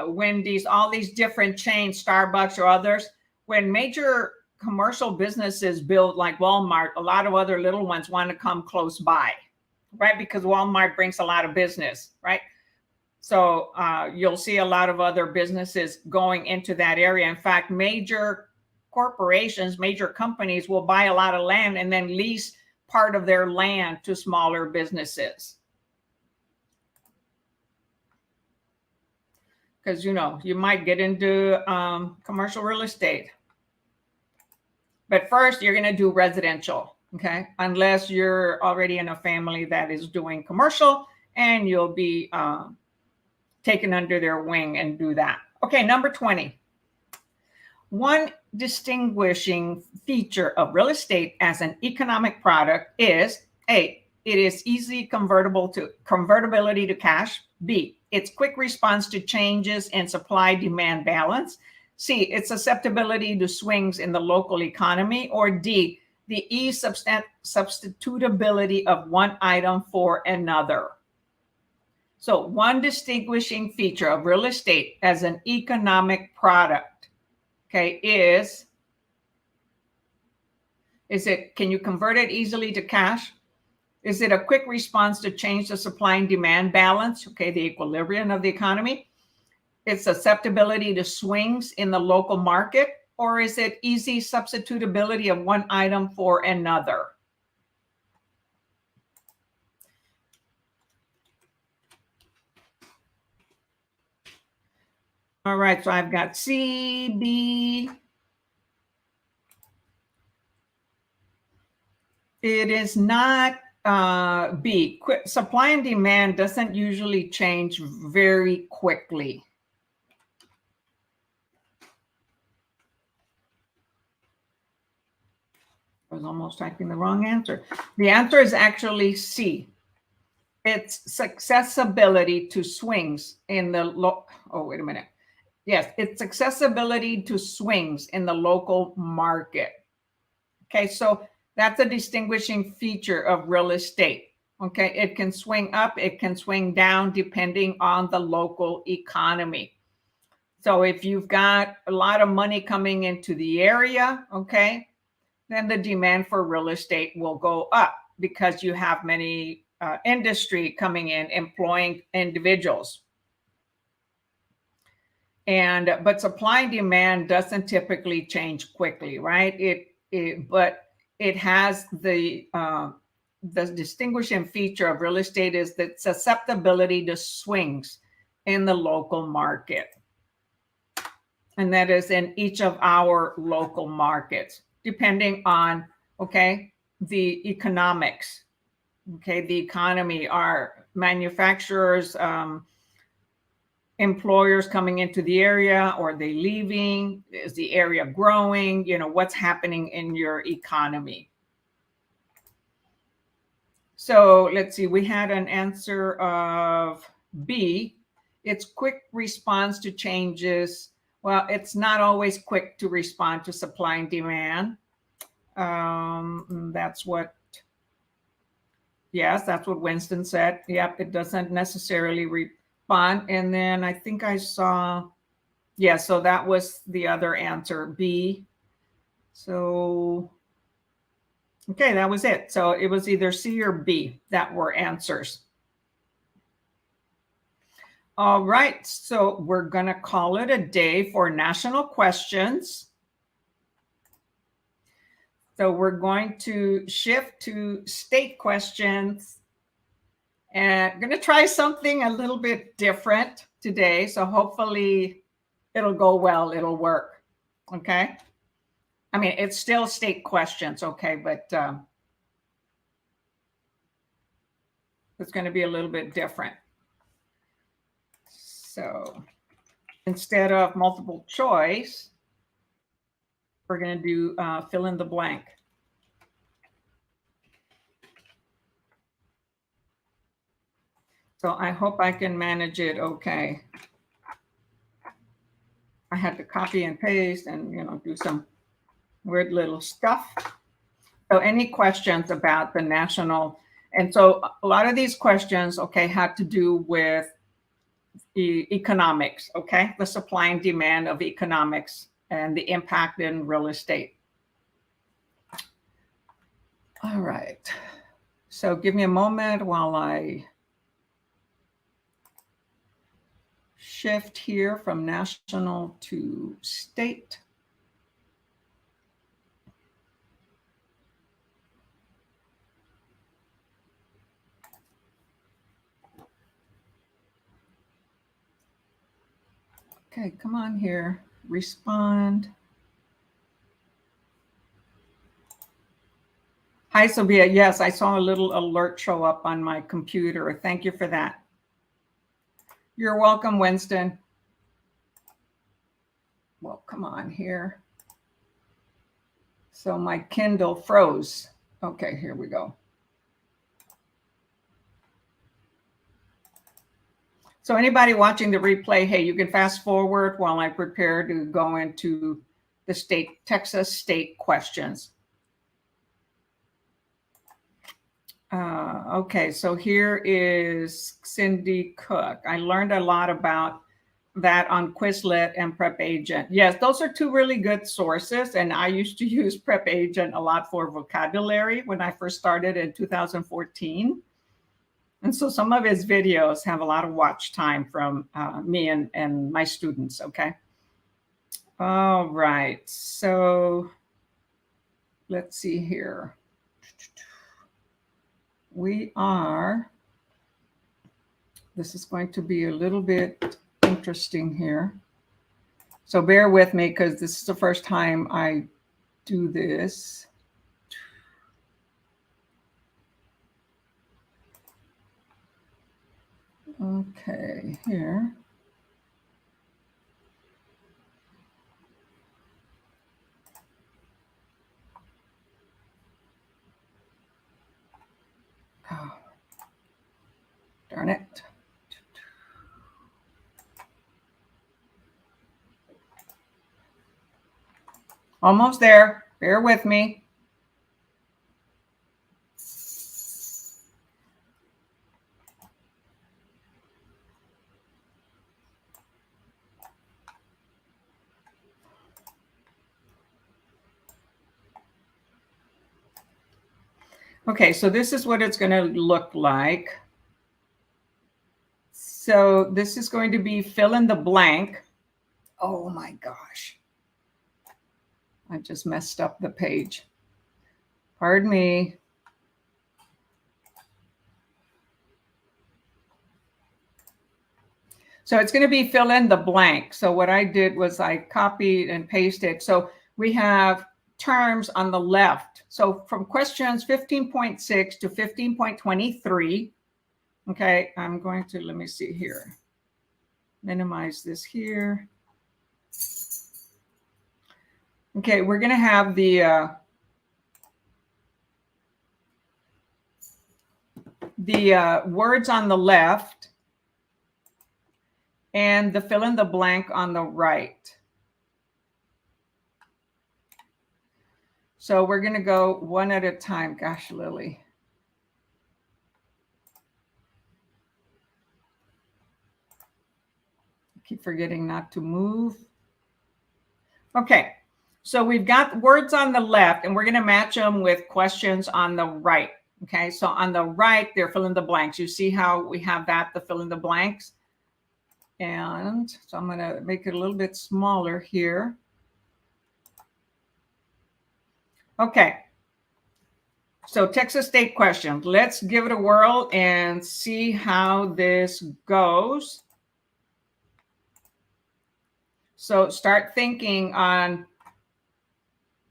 Wendy's, all these different chains, Starbucks or others. When major commercial businesses build like Walmart, a lot of other little ones want to come close by, right? Because Walmart brings a lot of business, right? So you'll see a lot of other businesses going into that area. In fact, major corporations, major companies will buy a lot of land and then lease part of their land to smaller businesses. Because, you might get into commercial real estate. But first, you're going to do residential, okay? Unless you're already in a family that is doing commercial, and you'll be taken under their wing and do that. Okay, number 20. One distinguishing feature of real estate as an economic product is A, it is easy convertibility to cash. B, its quick response to changes in supply-demand balance. C, its susceptibility to swings in the local economy. Or D, the substitutability of one item for another. So one distinguishing feature of real estate as an economic product, okay, is it, can you convert it easily to cash? Is it a quick response to change the supply and demand balance? Okay, the equilibrium of the economy. Its susceptibility to swings in the local market, or is it easy substitutability of one item for another? All right, so I've got C, B. It is not B. Supply and demand doesn't usually change very quickly. I was almost typing the wrong answer. The answer is actually C. It's accessibility to swings in the wait a minute. Yes, it's accessibility to swings in the local market. Okay, so that's a distinguishing feature of real estate. Okay, it can swing up, it can swing down depending on the local economy. So if you've got a lot of money coming into the area, okay, then the demand for real estate will go up because you have many industry coming in, employing individuals. But supply and demand doesn't typically change quickly, right? But it has the distinguishing feature of real estate is the susceptibility to swings in the local market. And that is in each of our local markets, depending on, okay, the economics, okay, the economy, our manufacturers, employers coming into the area, or are they leaving? Is the area growing? You know, what's happening in your economy? So let's see, we had an answer of B. It's quick response to changes. Well, it's not always quick to respond to supply and demand. That's what, yes, that's what Winston said. Yep, it doesn't necessarily respond. And then I think I saw, yeah, so that was the other answer, B. So, okay, that was it. So it was either C or B that were answers. All right, so we're gonna call it a day for national questions. So we're going to shift to state questions, and I'm gonna try something a little bit different today. So hopefully it'll go well, it'll work, okay? I mean, it's still state questions, okay, but it's gonna be a little bit different. So instead of multiple choice, we're going to do fill in the blank. So I hope I can manage it okay. I had to copy and paste and, you know, do some weird little stuff. So any questions about the national? And so a lot of these questions, okay, had to do with economics, okay, the supply and demand of economics and the impact in real estate. All right, so give me a moment while I shift here from national to state. Okay, come on here, respond. Hi, Sophia. Yes, I saw a little alert show up on my computer. Thank you for that. You're welcome, Winston. Well, come on here. So my Kindle froze. Okay, here we go. So anybody watching the replay, hey, you can fast forward while I prepare to go into the Texas state questions. Okay, so here is Cindy Cook. I learned a lot about that on Quizlet and Prep Agent. Yes, those are two really good sources. And I used to use Prep Agent a lot for vocabulary when I first started in 2014. And so some of his videos have a lot of watch time from me and my students, okay? All right, so let's see here. This is going to be a little bit interesting here. So bear with me because this is the first time I do this. Okay, here. Oh, darn it. Almost there. Bear with me. Okay, so this is what it's going to look like. So this is going to be fill in the blank. Oh my gosh. I just messed up the page. Pardon me. So it's going to be fill in the blank. So what I did was I copied and pasted. So we have terms on the left. So from questions 15.6 to 15.23. Okay, I'm going to, let me see here. Minimize this here. Okay, we're going to have the words on the left and the fill in the blank on the right. So we're going to go one at a time. Gosh, Lily. I keep forgetting not to move. Okay, so we've got words on the left and we're going to match them with questions on the right. Okay, so on the right, they're fill in the blanks. You see how we have that, the fill in the blanks? And so I'm going to make it a little bit smaller here. Okay. So Texas State question. Let's give it a whirl and see how this goes. So start thinking on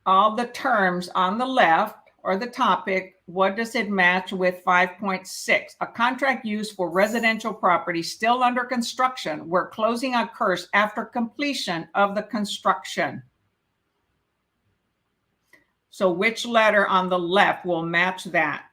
all the terms on the left or the topic. What does it match with 5.6? A contract used for residential property still under construction where closing occurs after completion of the construction. So which letter on the left will match that?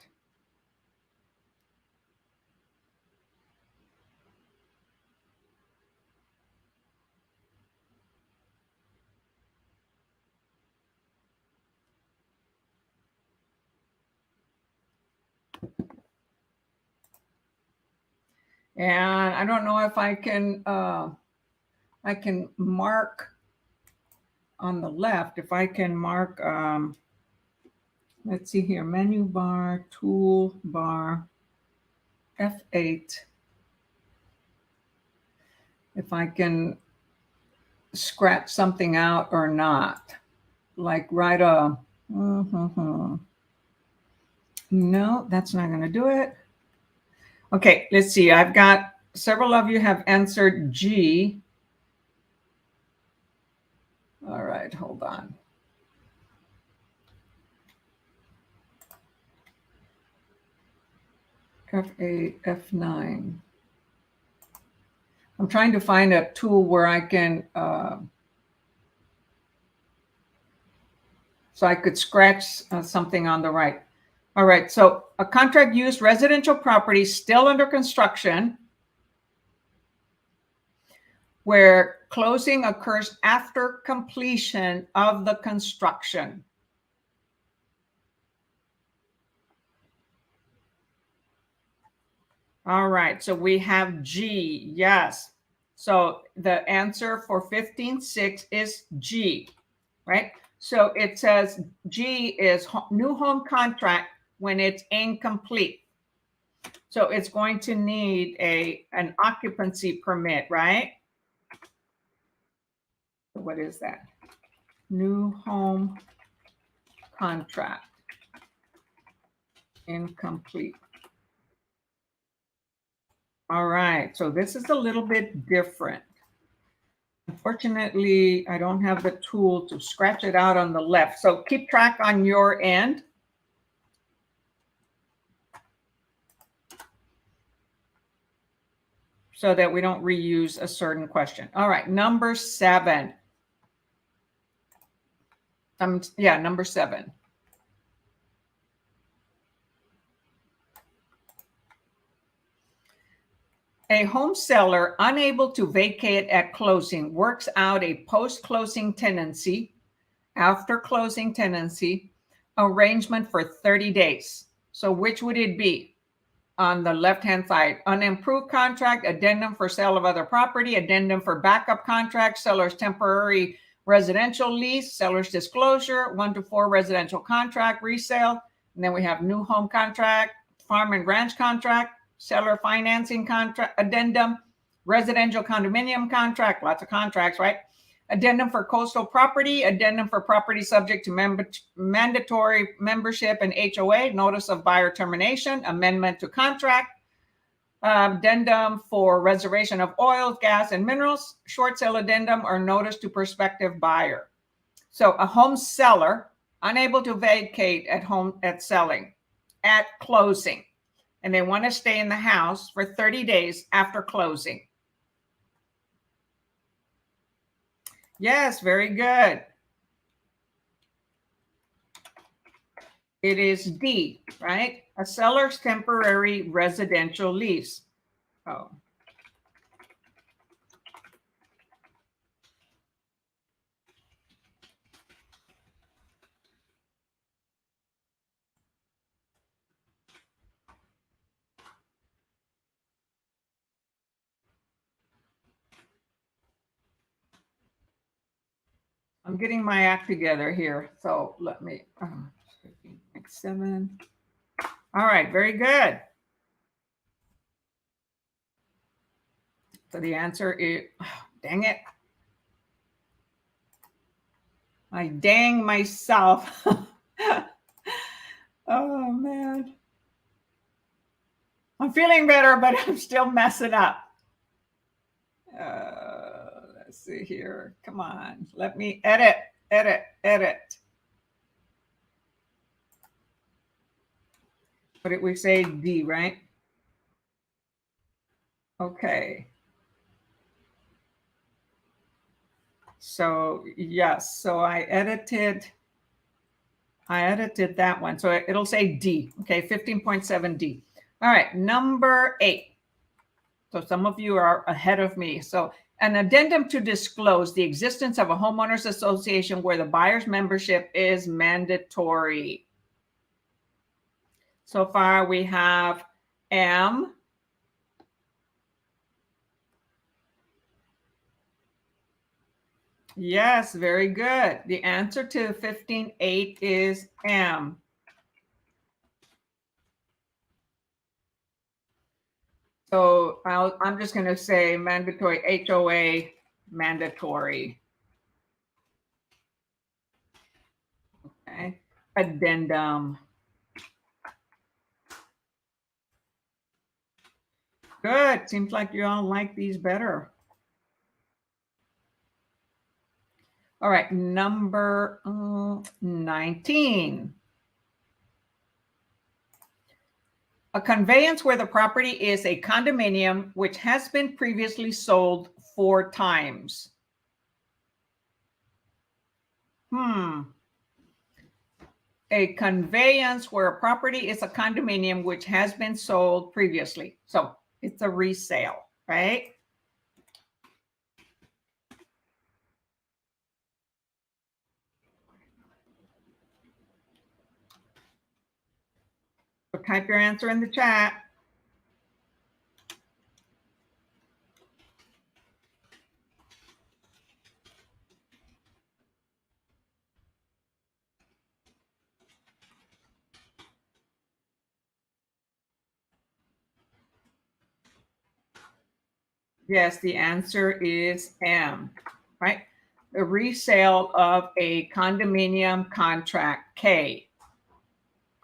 And I don't know if I can mark on the left, if I can mark, let's see here, menu bar, tool bar, F8. If I can scratch something out or not, like write a, no, that's not going to do it. Okay, let's see. I've got several of you have answered G. All right, hold on. F8, F9. I'm trying to find a tool where I can, so I could scratch something on the right. All right, so a contract used residential property still under construction where closing occurs after completion of the construction. All right, so we have G, yes. So the answer for 15.6 is G, right? So it says G is new home contract when it's incomplete. So it's going to need an occupancy permit, right? What is that? New home contract, incomplete. All right, so this is a little bit different. Unfortunately, I don't have the tool to scratch it out on the left. So keep track on your end. So that we don't reuse a certain question. All right, number 7. Number 7. A home seller unable to vacate at closing works out a post-closing tenancy, after closing tenancy arrangement for 30 days. So which would it be? On the left-hand side, unimproved contract, addendum for sale of other property, addendum for backup contract, seller's temporary residential lease, seller's disclosure, 1 to 4 residential contract, resale. And then we have new home contract, farm and ranch contract, seller financing contract, addendum, residential condominium contract, lots of contracts, right? Addendum for coastal property, addendum for property subject to mandatory membership in HOA, notice of buyer termination, amendment to contract, addendum for reservation of oil, gas, and minerals, short sale addendum, or notice to prospective buyer. So a home seller unable to vacate at selling, at closing, and they want to stay in the house for 30 days after closing. Yes, very good. It is D, right? A seller's temporary residential lease. Oh. I'm getting my act together here. So let me, 7. All right, very good. So the answer is, dang it. I dang myself. Oh, man. I'm feeling better, but I'm still messing up. Let's see here. Come on. Let me edit. What did we say? D, right? Okay. So yes, so I edited that one. So it'll say D. Okay, 15.7 D. All right, number 8. So some of you are ahead of me. So an addendum to disclose the existence of a homeowners association where the buyer's membership is mandatory. So far we have M. Yes, very good. The answer to 15.8 is M. So I'm just going to say mandatory, HOA, mandatory. Okay. Addendum. Good. Seems like you all like these better. All right. Number 19. A conveyance where the property is a condominium which has been previously sold 4 times. A conveyance where a property is a condominium which has been sold previously. So it's a resale, right? So type your answer in the chat. Yes, the answer is M, right? The resale of a condominium contract, K.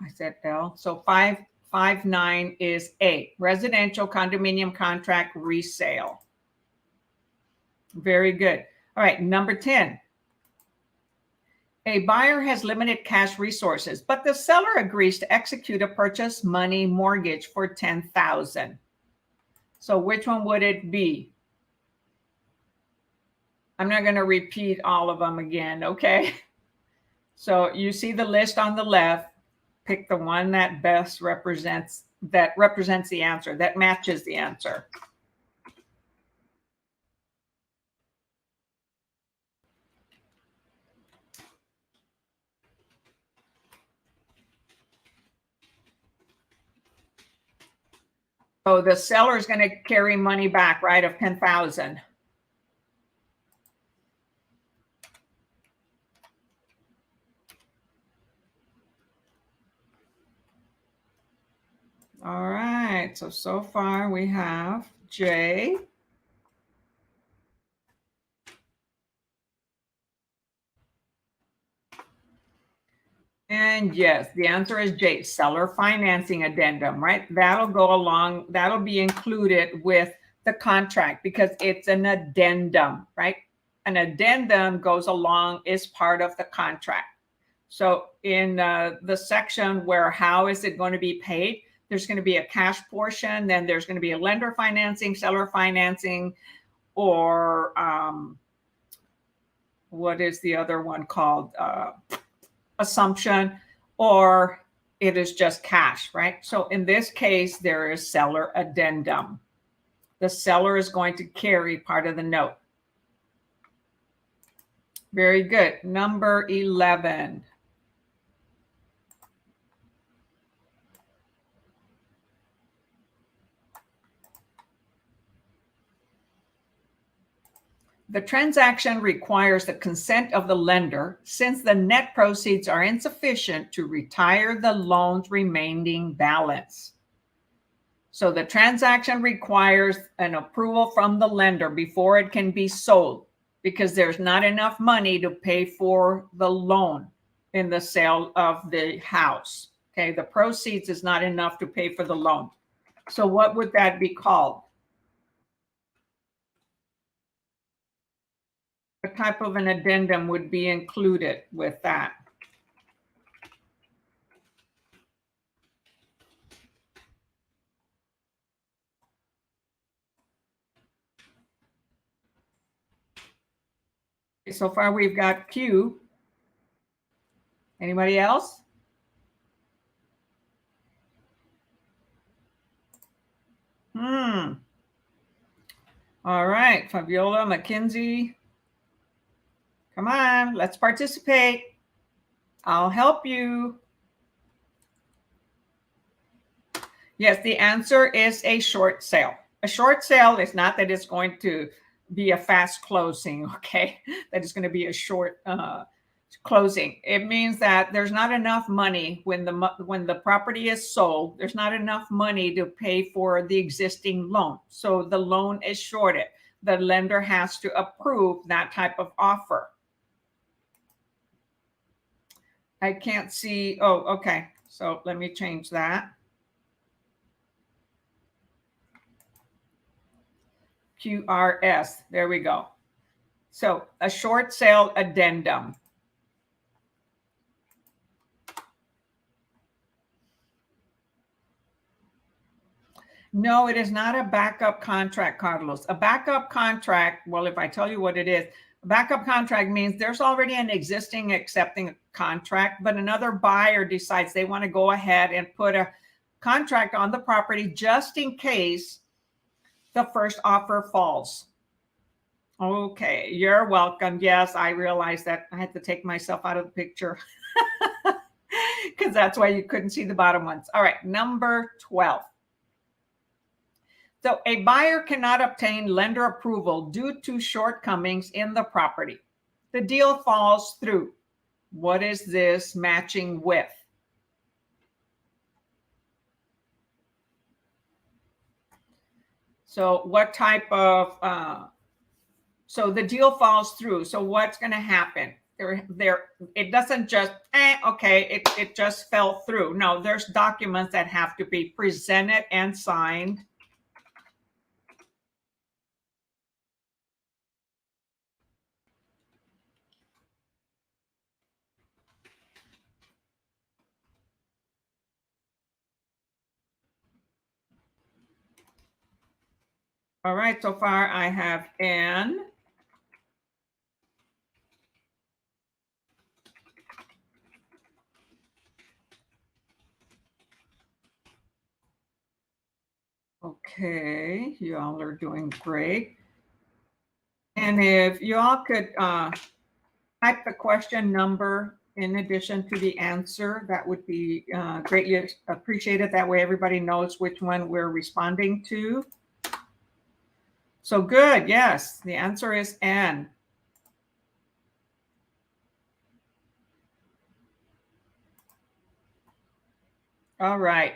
I said L. So 559 is A, residential condominium contract resale. Very good. All right, number 10. A buyer has limited cash resources, but the seller agrees to execute a purchase money mortgage for $10,000. So which one would it be? I'm not going to repeat all of them again, okay? So you see the list on the left, pick the one that best represents the answer, that matches the answer. So the seller is going to carry money back, right, of 10,000. All right, so far we have J. And yes, the answer is J, seller financing addendum, right? That'll go along, that'll be included with the contract because it's an addendum, right? An addendum goes along, is part of the contract. So in the section where how is it going to be paid, there's going to be a cash portion, then there's going to be a lender financing, seller financing, or what is the other one called? Assumption, or it is just cash, right? So in this case, there is seller addendum. The seller is going to carry part of the note. Very good. Number 11. The transaction requires the consent of the lender since the net proceeds are insufficient to retire the loan's remaining balance. So the transaction requires an approval from the lender before it can be sold because there's not enough money to pay for the loan in the sale of the house. Okay, the proceeds is not enough to pay for the loan. So what would that be called? What type of an addendum would be included with that? So far we've got Q. Anybody else? All right, Fabiola, Mackenzie. Come on, let's participate. I'll help you. Yes, the answer is a short sale. A short sale is not that it's going to be a fast closing, okay? That is going to be a short closing. It means that there's not enough money when the property is sold. There's not enough money to pay for the existing loan. So the loan is shorted. The lender has to approve that type of offer. I can't see. Oh, okay. So let me change that. QRS. There we go. So a short sale addendum. No, it is not a backup contract, Carlos. A backup contract, well, if I tell you what it is, a backup contract means there's already an existing accepting contract, but another buyer decides they want to go ahead and put a contract on the property just in case the first offer falls. Okay, you're welcome. Yes, I realized that I had to take myself out of the picture because that's why you couldn't see the bottom ones. All right, number 12. So a buyer cannot obtain lender approval due to shortcomings in the property. The deal falls through. What is this matching with? So what type of, so the deal falls through. So what's going to happen? It doesn't just, okay, it just fell through. No, there's documents that have to be presented and signed. All right, so far I have N. Okay, you all are doing great. And if you all could type the question number in addition to the answer, that would be greatly appreciated. That way everybody knows which one we're responding to. So good, yes, the answer is N. All right.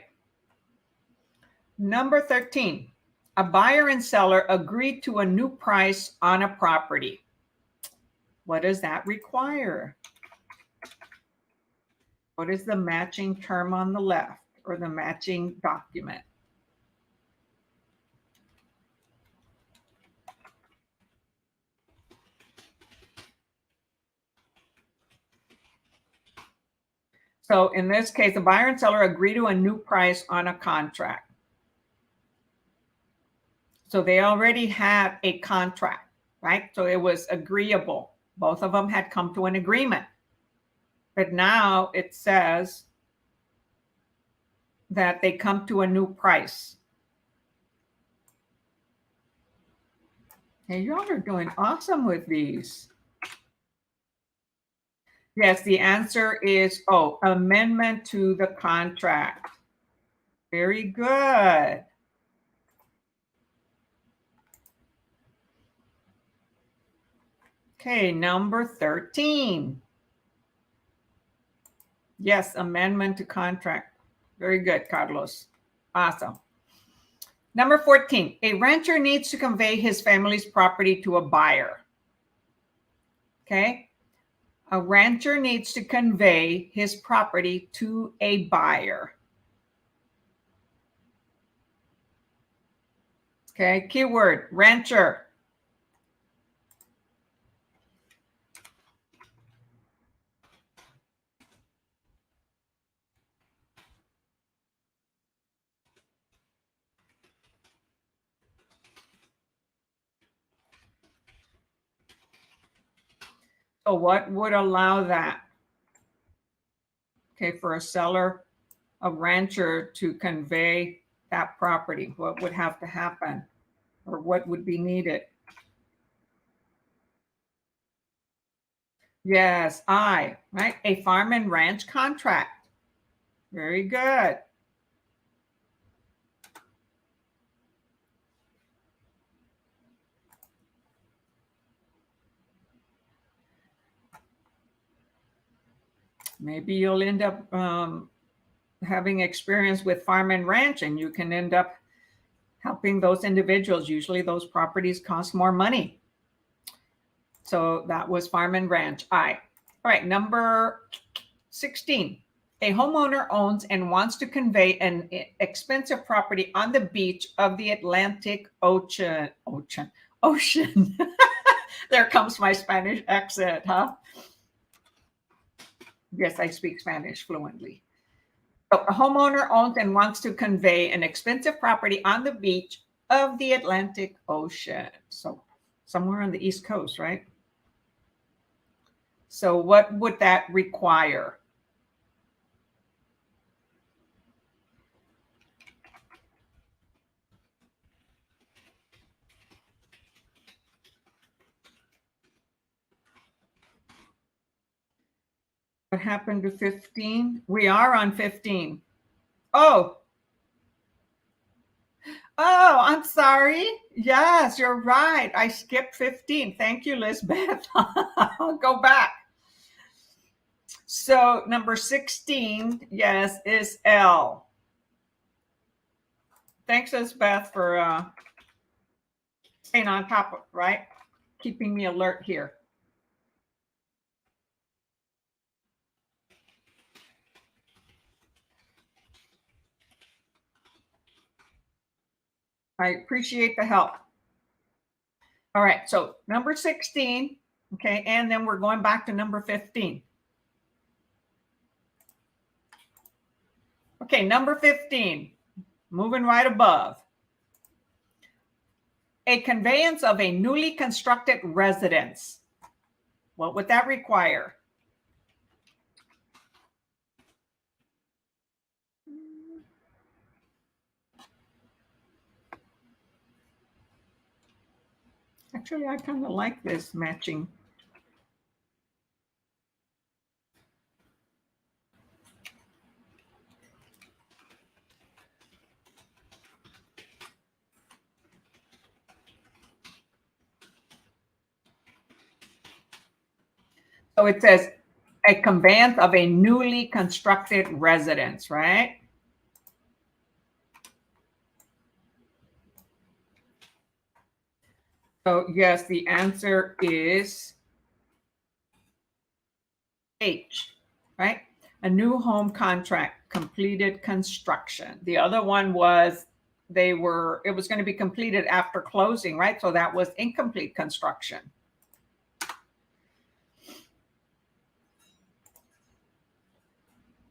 Number 13, a buyer and seller agreed to a new price on a property. What does that require? What is the matching term on the left or the matching document? So in this case, the buyer and seller agree to a new price on a contract. So they already had a contract, right? So it was agreeable. Both of them had come to an agreement. But now it says that they come to a new price. Hey, y'all are doing awesome with these. Yes, the answer is, amendment to the contract. Very good. Okay, number 13. Yes, amendment to contract. Very good, Carlos. Awesome. Number 14, a rancher needs to convey his family's property to a buyer. Okay. A rancher needs to convey his property to a buyer. Okay, keyword, rancher. So what would allow that? Okay, for a seller, a rancher to convey that property, what would have to happen or what would be needed? Yes, right? A farm and ranch contract. Very good. Maybe you'll end up having experience with farm and ranch, and you can end up helping those individuals. Usually those properties cost more money. So that was farm and ranch. All right, number 16. A homeowner owns and wants to convey an expensive property on the beach of the Atlantic Ocean. There comes my Spanish accent, huh? Yes, I speak Spanish fluently. So a homeowner owns and wants to convey an expensive property on the beach of the Atlantic Ocean. So somewhere on the East Coast, right? So what would that require? What happened to 15? We are on 15. Oh, I'm sorry. Yes, you're right. I skipped 15. Thank you, Lisbeth. I'll go back. So number 16, yes, is L. Thanks, Lisbeth, for staying on top of, right? Keeping me alert here. I appreciate the help. All right, so number 16, okay, and then we're going back to number 15. Okay, number 15, moving right above. A conveyance of a newly constructed residence. What would that require? Actually, I kind of like this matching. So it says a conveyance of a newly constructed residence, right? So yes, the answer is H, right? A new home contract, completed construction. The other one was it was going to be completed after closing, right? So that was incomplete construction.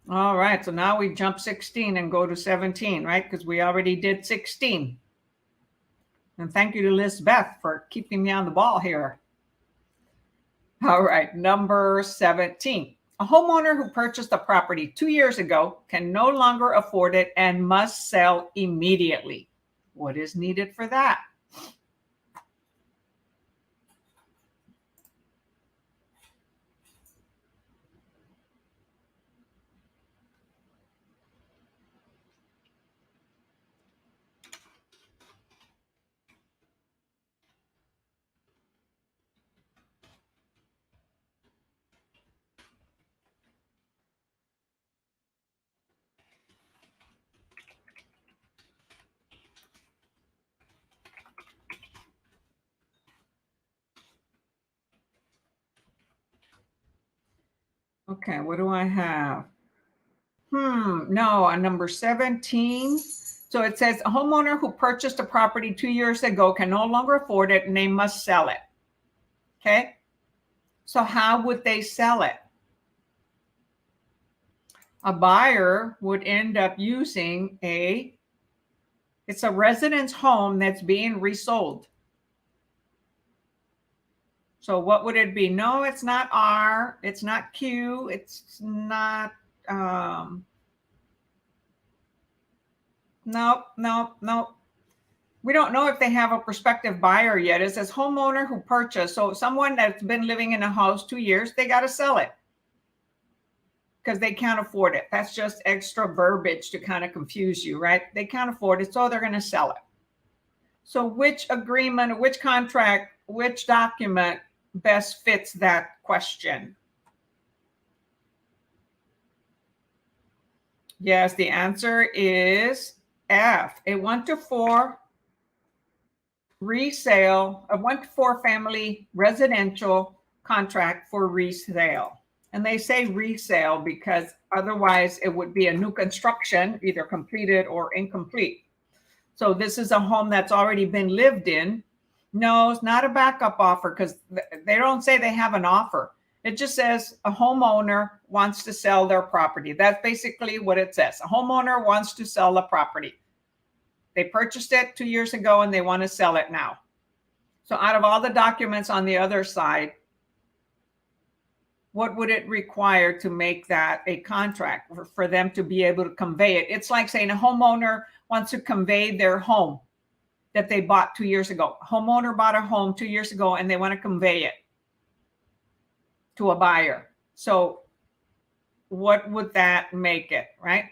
All right, so now we jump 16 and go to 17, right? Because we already did 16. And thank you to Lizbeth for keeping me on the ball here. All right, number 17. A homeowner who purchased a property 2 years ago can no longer afford it and must sell immediately. What is needed for that? Okay, what do I have? No, on number 17. So it says a homeowner who purchased a property 2 years ago can no longer afford it and they must sell it. Okay, so how would they sell it? A buyer would end up using it's a residence home that's being resold. So what would it be? No, it's not R, it's not Q, it's not, nope. We don't know if they have a prospective buyer yet. It says homeowner who purchased. So someone that's been living in a house 2 years, they got to sell it because they can't afford it. That's just extra verbiage to kind of confuse you, right? They can't afford it, so they're going to sell it. So which agreement, which contract, which document best fits that question? Yes, the answer is F. A 1 to 4 resale, a 1 to 4 family residential contract for resale. And they say resale because otherwise it would be a new construction, either completed or incomplete. So this is a home that's already been lived in. No, it's not a backup offer because they don't say they have an offer. It just says a homeowner wants to sell their property. That's basically what it says. A homeowner wants to sell the property. They purchased it 2 years ago and they want to sell it now. So out of all the documents on the other side, what would it require to make that a contract for them to be able to convey it? It's like saying a homeowner wants to convey their home that they bought 2 years ago. A homeowner bought a home 2 years ago and they want to convey it to a buyer. So what would that make it, right?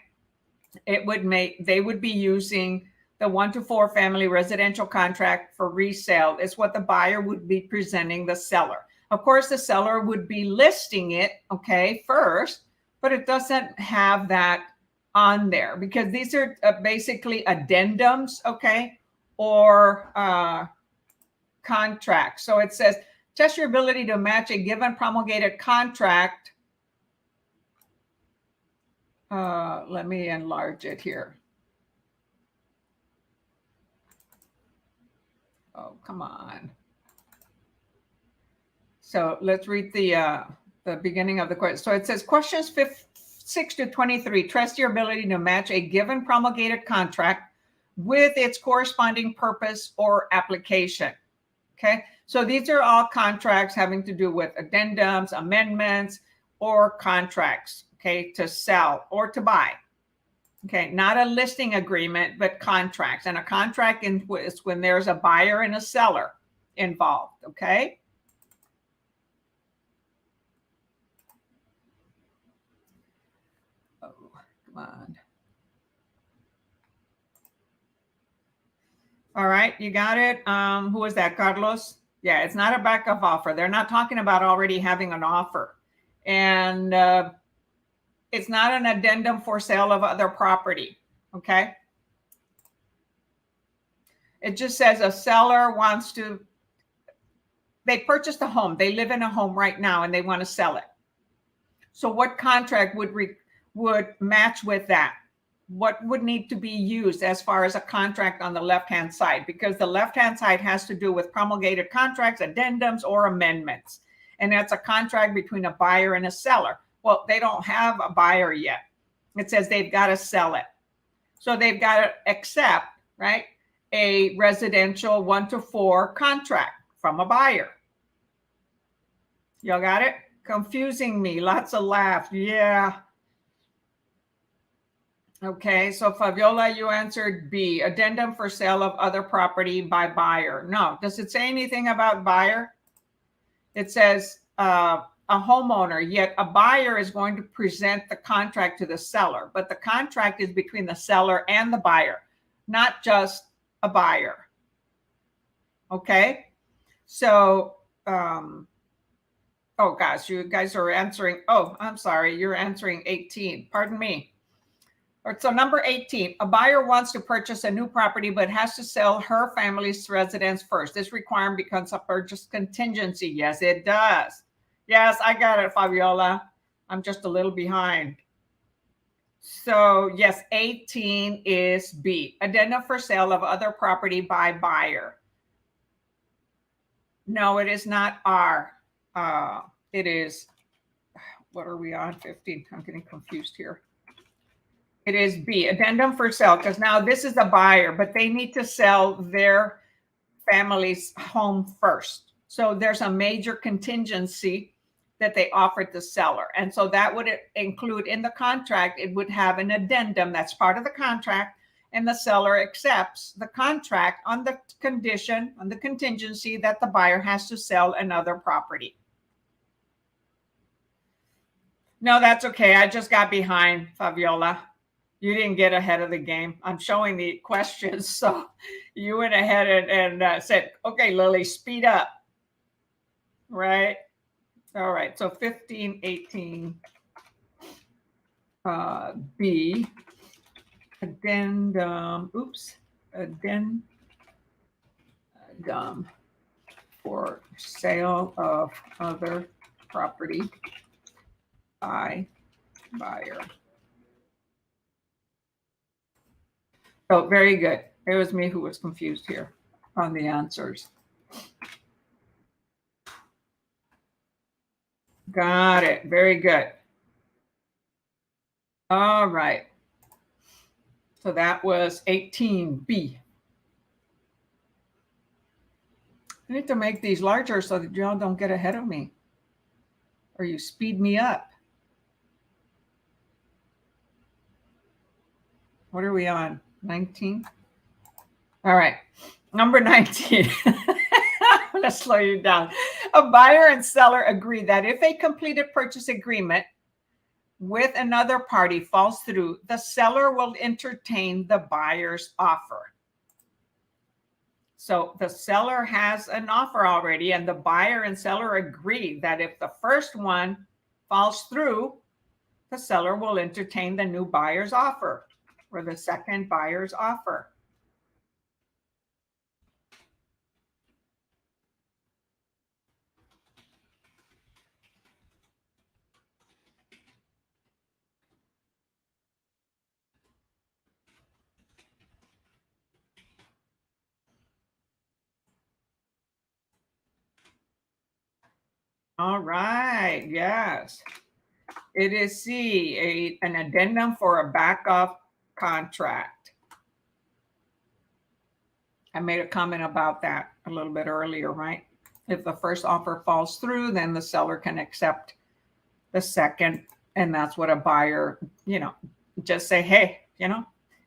It would make, they would be using the 1 to 4 family residential contract for resale. Is what the buyer would be presenting the seller. Of course, the seller would be listing it, okay, first, but it doesn't have that on there because these are basically addendums, okay, or contract. So it says, test your ability to match a given promulgated contract. Let me enlarge it here. Oh, come on. So let's read the beginning of the question. So it says questions 6 to 23, test your ability to match a given promulgated contract with its corresponding purpose or application. Okay, so these are all contracts having to do with addendums, amendments, or contracts, okay, to sell or to buy. Okay, not a listing agreement, but contracts. And a contract is when there's a buyer and a seller involved, okay? Oh, come on. All right, you got it. Who was that, Carlos? Yeah, it's not a backup offer. They're not talking about already having an offer. And it's not an addendum for sale of other property, okay? It just says a seller wants to, they purchased a home. They live in a home right now and they want to sell it. So what contract would match with that? What would need to be used as far as a contract on the left-hand side? Because the left-hand side has to do with promulgated contracts, addendums, or amendments. And that's a contract between a buyer and a seller. Well, they don't have a buyer yet. It says they've got to sell it. So they've got to accept, right, a residential 1 to 4 contract from a buyer. Y'all got it? Confusing me. Lots of laughs. Yeah. Okay, so Fabiola, you answered B, addendum for sale of other property by buyer. No, does it say anything about buyer? It says a homeowner, yet a buyer is going to present the contract to the seller, but the contract is between the seller and the buyer, not just a buyer. Okay, so, oh gosh, you guys are answering, oh, I'm sorry, you're answering 18, pardon me. So number 18, a buyer wants to purchase a new property, but has to sell her family's residence first. This requirement becomes a purchase contingency. Yes, it does. Yes, I got it, Fabiola. I'm just a little behind. So yes, 18 is B, addendum for sale of other property by buyer. No, it is not R. It is, what are we on? 15. I'm getting confused here. It is B, addendum for sale, because now this is a buyer, but they need to sell their family's home first. So there's a major contingency that they offered the seller. And so that would include in the contract, it would have an addendum that's part of the contract, and the seller accepts the contract on the condition, on the contingency that the buyer has to sell another property. No, that's okay. I just got behind, Fabiola. You didn't get ahead of the game. I'm showing the questions. So you went ahead and said, okay, Lillie, speed up. Right? All right. So 15, 18, B, addendum, addendum for sale of other property by buyer. Oh, very good. It was me who was confused here on the answers. Got it. Very good. All right. So that was 18B. I need to make these larger so that y'all don't get ahead of me, or you speed me up. What are we on? 19? All right. Number 19. I'm going to slow you down. A buyer and seller agree that if a completed purchase agreement with another party falls through, the seller will entertain the buyer's offer. So the seller has an offer already, and the buyer and seller agree that if the first one falls through, the seller will entertain the new buyer's offer, or the second buyer's offer. All right. Yes. It is C, an addendum for a backup contract. I made a comment about that a little bit earlier, right? If the first offer falls through, then the seller can accept the second. And that's what a buyer, just say, hey,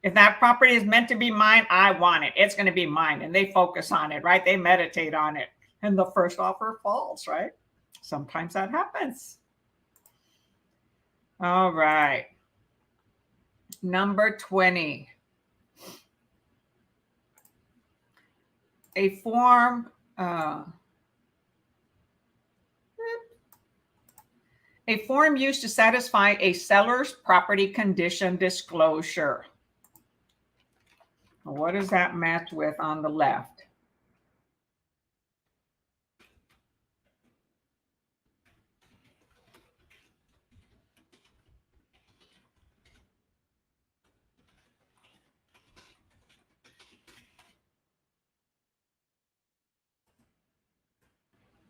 if that property is meant to be mine, I want it. It's going to be mine. And they focus on it, right? They meditate on it. And the first offer falls, right? Sometimes that happens. All right. Number 20. A form used to satisfy a seller's property condition disclosure. What does that match with on the left?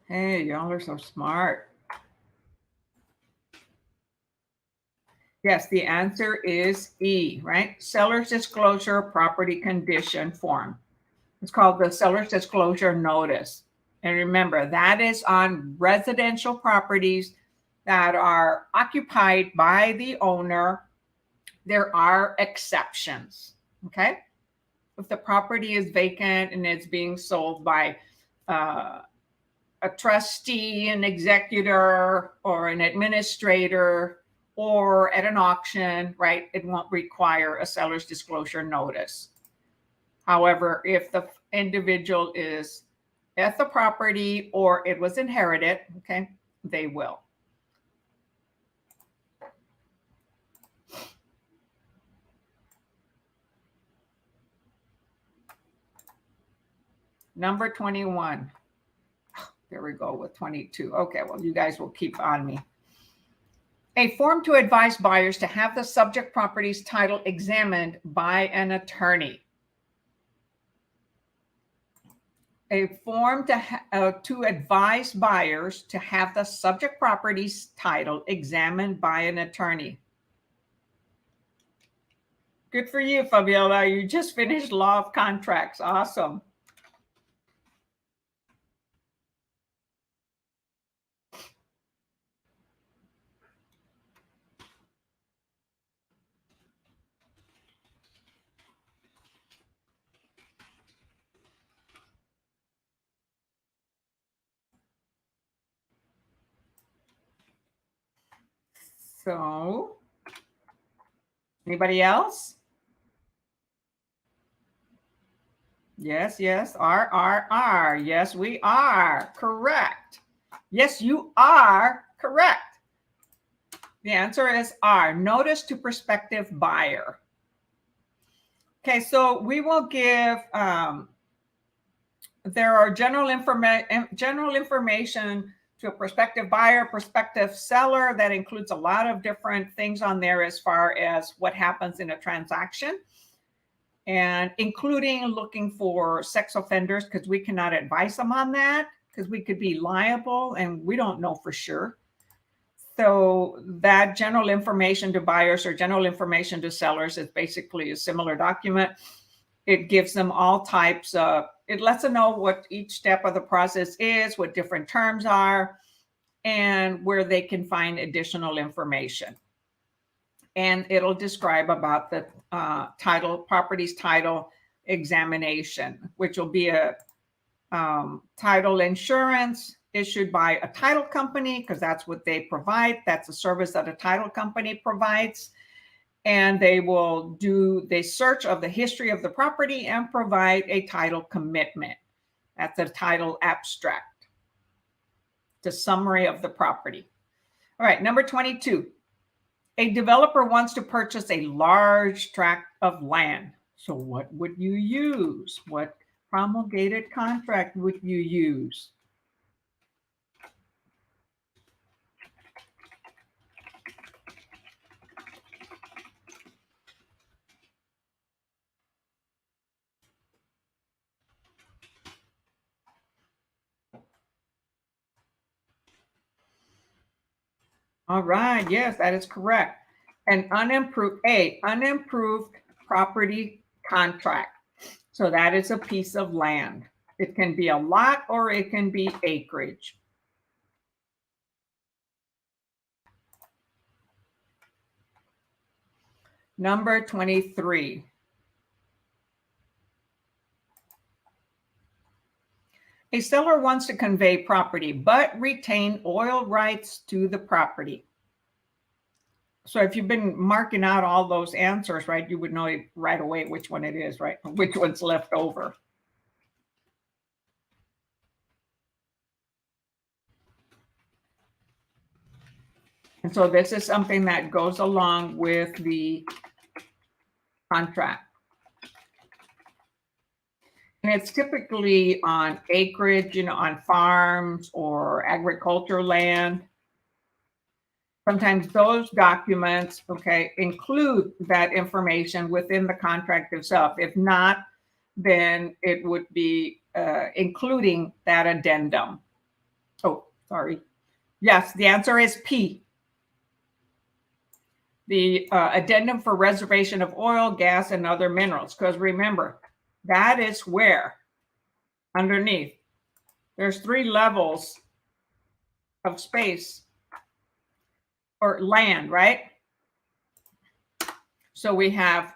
Hey, y'all are so smart. Yes, the answer is E, right? Seller's disclosure property condition form. It's called the seller's disclosure notice. And remember, that is on residential properties that are occupied by the owner. There are exceptions, okay? If the property is vacant and it's being sold by a trustee, an executor, or an administrator, or at an auction, right, it won't require a seller's disclosure notice. However, if the individual is at the property or it was inherited, okay, they will. Number 21. There we go with 22. Okay, well, you guys will keep on me. A form to advise buyers to have the subject property's title examined by an attorney. A form to advise buyers to have the subject property's title examined by an attorney. Good for you, Fabiola. You just finished Law of Contracts. Awesome. So, anybody else? Yes, yes. R. Yes, we are. Correct. Yes, you are correct. The answer is R, notice to prospective buyer. Okay, so we will give, there are general information to a prospective buyer, prospective seller. That includes a lot of different things on there as far as what happens in a transaction, and including looking for sex offenders, because we cannot advise them on that because we could be liable and we don't know for sure. So that general information to buyers or general information to sellers is basically a similar document. It gives them all types of, it lets them know what each step of the process is, what different terms are, and where they can find additional information. And it'll describe about the property's title examination, which will be a title insurance issued by a title company, because that's what they provide. That's a service that a title company provides. And they will do the search of the history of the property and provide a title commitment. That's a title abstract, the summary of the property. All right, number 22. A developer wants to purchase a large tract of land. So what would you use? What promulgated contract would you use? All right. Yes, that is correct. An unimproved property contract. So that is a piece of land. It can be a lot or it can be acreage. Number 23. A seller wants to convey property but retain oil rights to the property. So if you've been marking out all those answers, right, you would know right away which one it is, right? Which one's left over. And so this is something that goes along with the contract. And it's typically on acreage, on farms or agricultural land. Sometimes those documents, okay, include that information within the contract itself. If not, then it would be including that addendum. Oh, sorry. Yes, the answer is P. The addendum for reservation of oil, gas, and other minerals. Because remember, that is where underneath there's 3 levels of space or land, right? So we have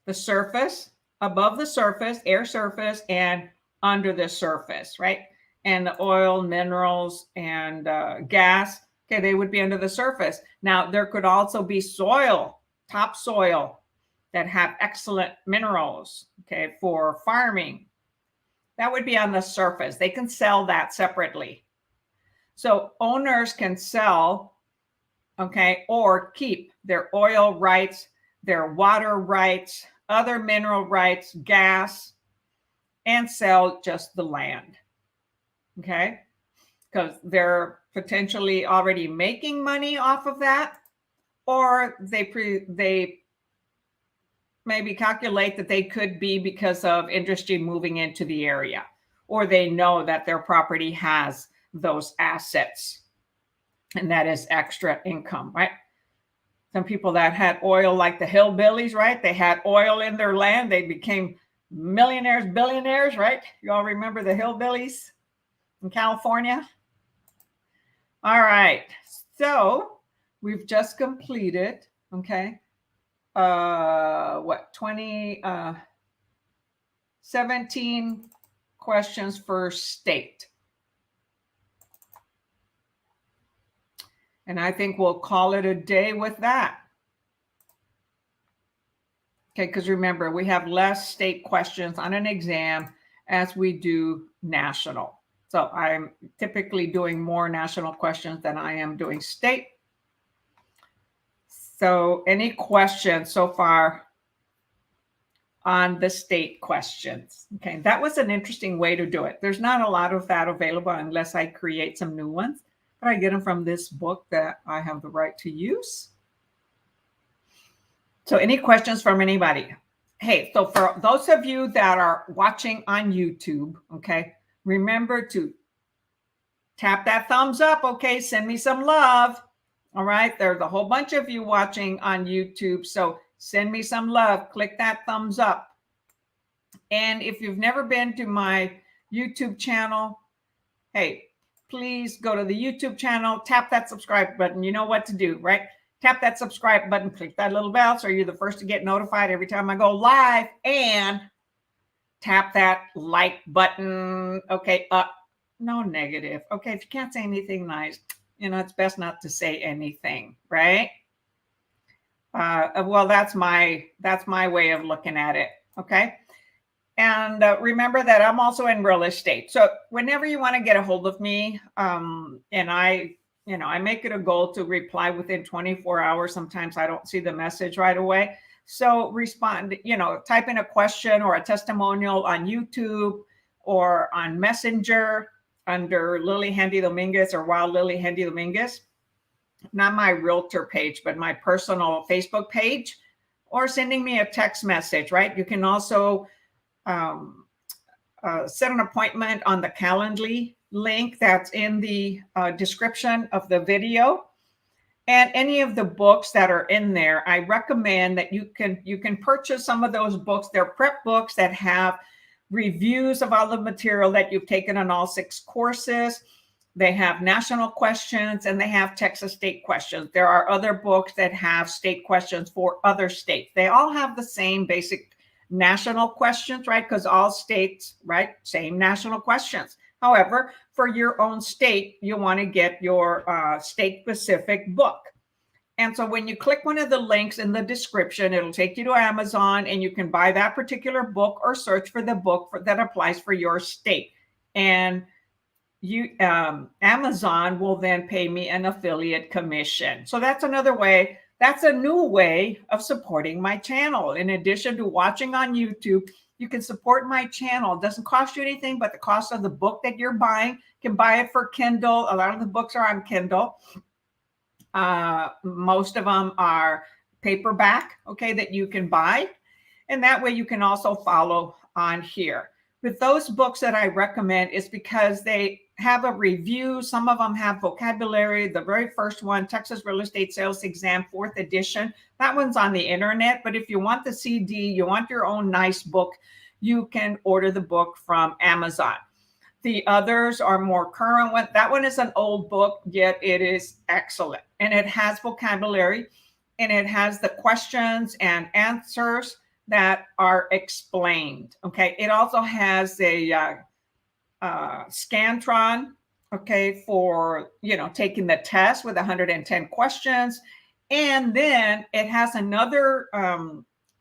the surface, above the surface, air surface, and under the surface, right? And the oil, minerals, and gas, okay, they would be under the surface. Now, there could also be soil, topsoil, that have excellent minerals, okay, for farming. That would be on the surface. They can sell that separately. So owners can sell, okay, or keep their oil rights, their water rights, other mineral rights, gas, and sell just the land, okay? Because they're potentially already making money off of that, or they maybe calculate that they could be because of industry moving into the area, or they know that their property has those assets, and that is extra income, right? Some people that had oil, like the hillbillies, right? They had oil in their land. They became millionaires, billionaires, right? You all remember the hillbillies in California? All right. So we've just completed, okay, 17 questions for state. And I think we'll call it a day with that. Okay, because remember, we have less state questions on an exam as we do national. So I'm typically doing more national questions than I am doing state. So any questions so far on the state questions? Okay, that was an interesting way to do it. There's not a lot of that available unless I create some new ones, but I get them from this book that I have the right to use. So any questions from anybody? Hey, so for those of you that are watching on YouTube, okay, remember to tap that thumbs up, okay? Send me some love. All right, there's a whole bunch of you watching on YouTube, so send me some love. Click that thumbs up. And if you've never been to my YouTube channel, hey, please go to the YouTube channel, tap that subscribe button. You know what to do, right? Tap that subscribe button, click that little bell so you're the first to get notified every time I go live, and tap that like button. Okay, no negative. Okay, if you can't say anything nice, it's best not to say anything, right? Well, that's my way of looking at it. Okay. And remember that I'm also in real estate. So whenever you want to get a hold of me, and I make it a goal to reply within 24 hours. Sometimes I don't see the message right away. So respond, type in a question or a testimonial on YouTube or on Messenger under Lillie Handy Dominguez or Wild Lillie Handy Dominguez. Not my realtor page, but my personal Facebook page, or sending me a text message, right? You can also set an appointment on the Calendly link that's in the description of the video. And any of the books that are in there, I recommend that you can purchase some of those books. They're prep books that have reviews of all the material that you've taken on all 6 courses. They have national questions and they have Texas state questions. There are other books that have state questions for other states. They all have the same basic national questions, right? Because all states, right, same national questions. However, for your own state, you want to get your state-specific book. And so when you click one of the links in the description, it'll take you to Amazon and you can buy that particular book or search for the book that applies for your state. And Amazon will then pay me an affiliate commission. So that's another way. That's a new way of supporting my channel. In addition to watching on YouTube, you can support my channel. It doesn't cost you anything but the cost of the book that you're buying. You can buy it for Kindle. A lot of the books are on Kindle. Most of them are paperback, okay, that you can buy. And that way you can also follow on here. With those books that I recommend is because they have a review. Some of them have vocabulary. The very first one, Texas Real Estate Sales Exam, 4th edition. That one's on the internet. But if you want the CD, you want your own nice book, you can order the book from Amazon. The others are more current one. That one is an old book, yet it is excellent. And it has vocabulary and it has the questions and answers that are explained. Okay. It also has a Scantron, okay, for, taking the test with 110 questions. And then it has another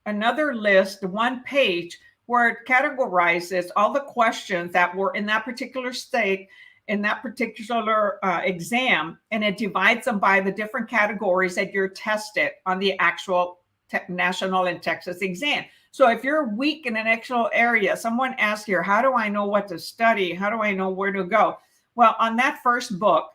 list, 1 page, where it categorizes all the questions that were in that particular state, in that particular exam, and it divides them by the different categories that you're tested on the actual national and Texas exam. So if you're weak in an actual area, someone asks you, how do I know what to study? How do I know where to go? Well, on that first book,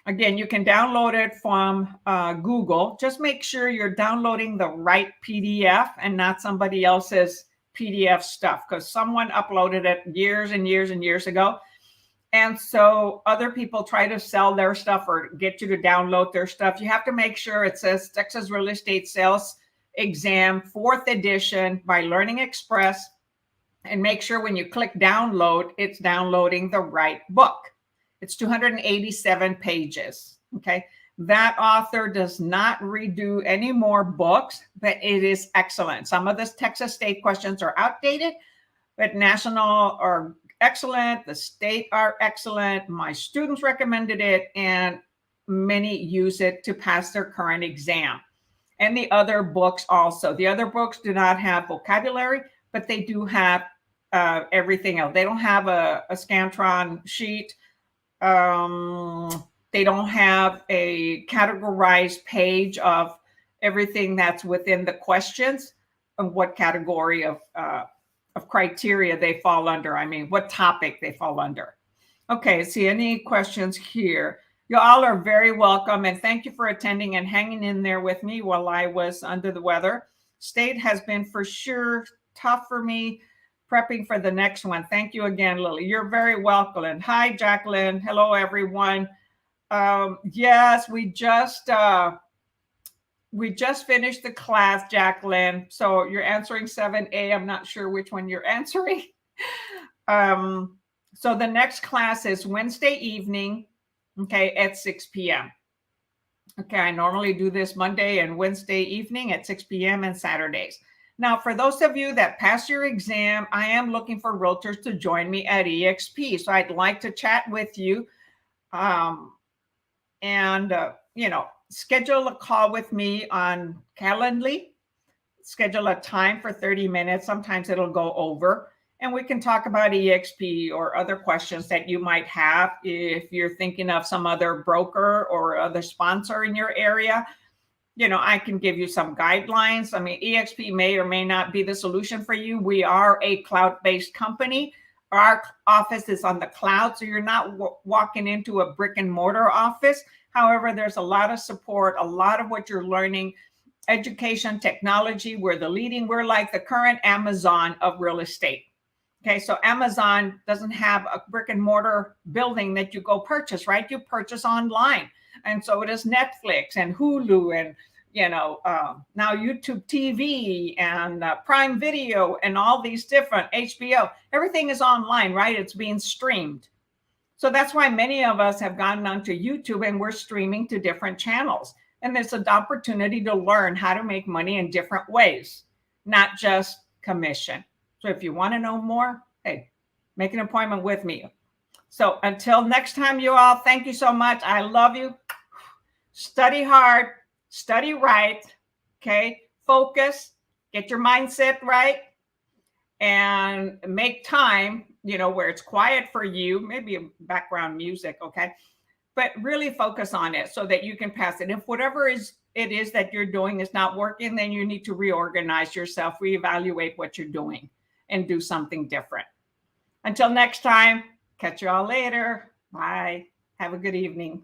again, you can download it from Google. Just make sure you're downloading the right PDF and not somebody else's PDF stuff, because someone uploaded it years and years and years ago. And so other people try to sell their stuff or get you to download their stuff. You have to make sure it says Texas Real Estate Sales Exam 4th edition by Learning Express, and make sure when you click download, it's downloading the right book. It's 287 pages. Okay. That author does not redo any more books, but it is excellent. Some of the Texas state questions are outdated, but national are excellent. The state are excellent. My students recommended it, and many use it to pass their current exam. And the other books also. The other books do not have vocabulary, but they do have everything else. They don't have a Scantron sheet. They don't have a categorized page of everything that's within the questions and what category of criteria they fall under. I mean, what topic they fall under. Okay, see any questions here? You all are very welcome, and thank you for attending and hanging in there with me while I was under the weather. State has been for sure tough for me prepping for the next one. Thank you again, Lillie. You're very welcome. And hi, Jacqueline. Hello, everyone. Yes, we just finished the class, Jacqueline. So you're answering 7A. I'm not sure which one you're answering. So the next class is Wednesday evening, okay, at 6 p.m. Okay, I normally do this Monday and Wednesday evening at 6 p.m. and Saturdays. Now, for those of you that pass your exam, I am looking for realtors to join me at EXP. So I'd like to chat with you schedule a call with me on Calendly. Schedule a time for 30 minutes. Sometimes it'll go over. And we can talk about EXP or other questions that you might have if you're thinking of some other broker or other sponsor in your area. I can give you some guidelines. I mean, EXP may or may not be the solution for you. We are a cloud-based company. Our office is on the cloud, so you're not walking into a brick and mortar office. However, there's a lot of support, a lot of what you're learning, education, technology. We're like the current Amazon of real estate. Okay, so Amazon doesn't have a brick and mortar building that you go purchase, right? You purchase online. And so does Netflix and Hulu and, now YouTube TV and Prime Video and all these different HBO. Everything is online, right? It's being streamed. So that's why many of us have gone onto YouTube and we're streaming to different channels. And there's an opportunity to learn how to make money in different ways, not just commission. So if you want to know more, hey, make an appointment with me. So until next time, you all, thank you so much. I love you. Study hard, study right, okay? Focus, get your mindset right, and make time, where it's quiet for you, maybe a background music, okay? But really focus on it so that you can pass it. If whatever it is that you're doing is not working, then you need to reorganize yourself, reevaluate what you're doing, and do something different. Until next time, catch you all later. Bye. Have a good evening.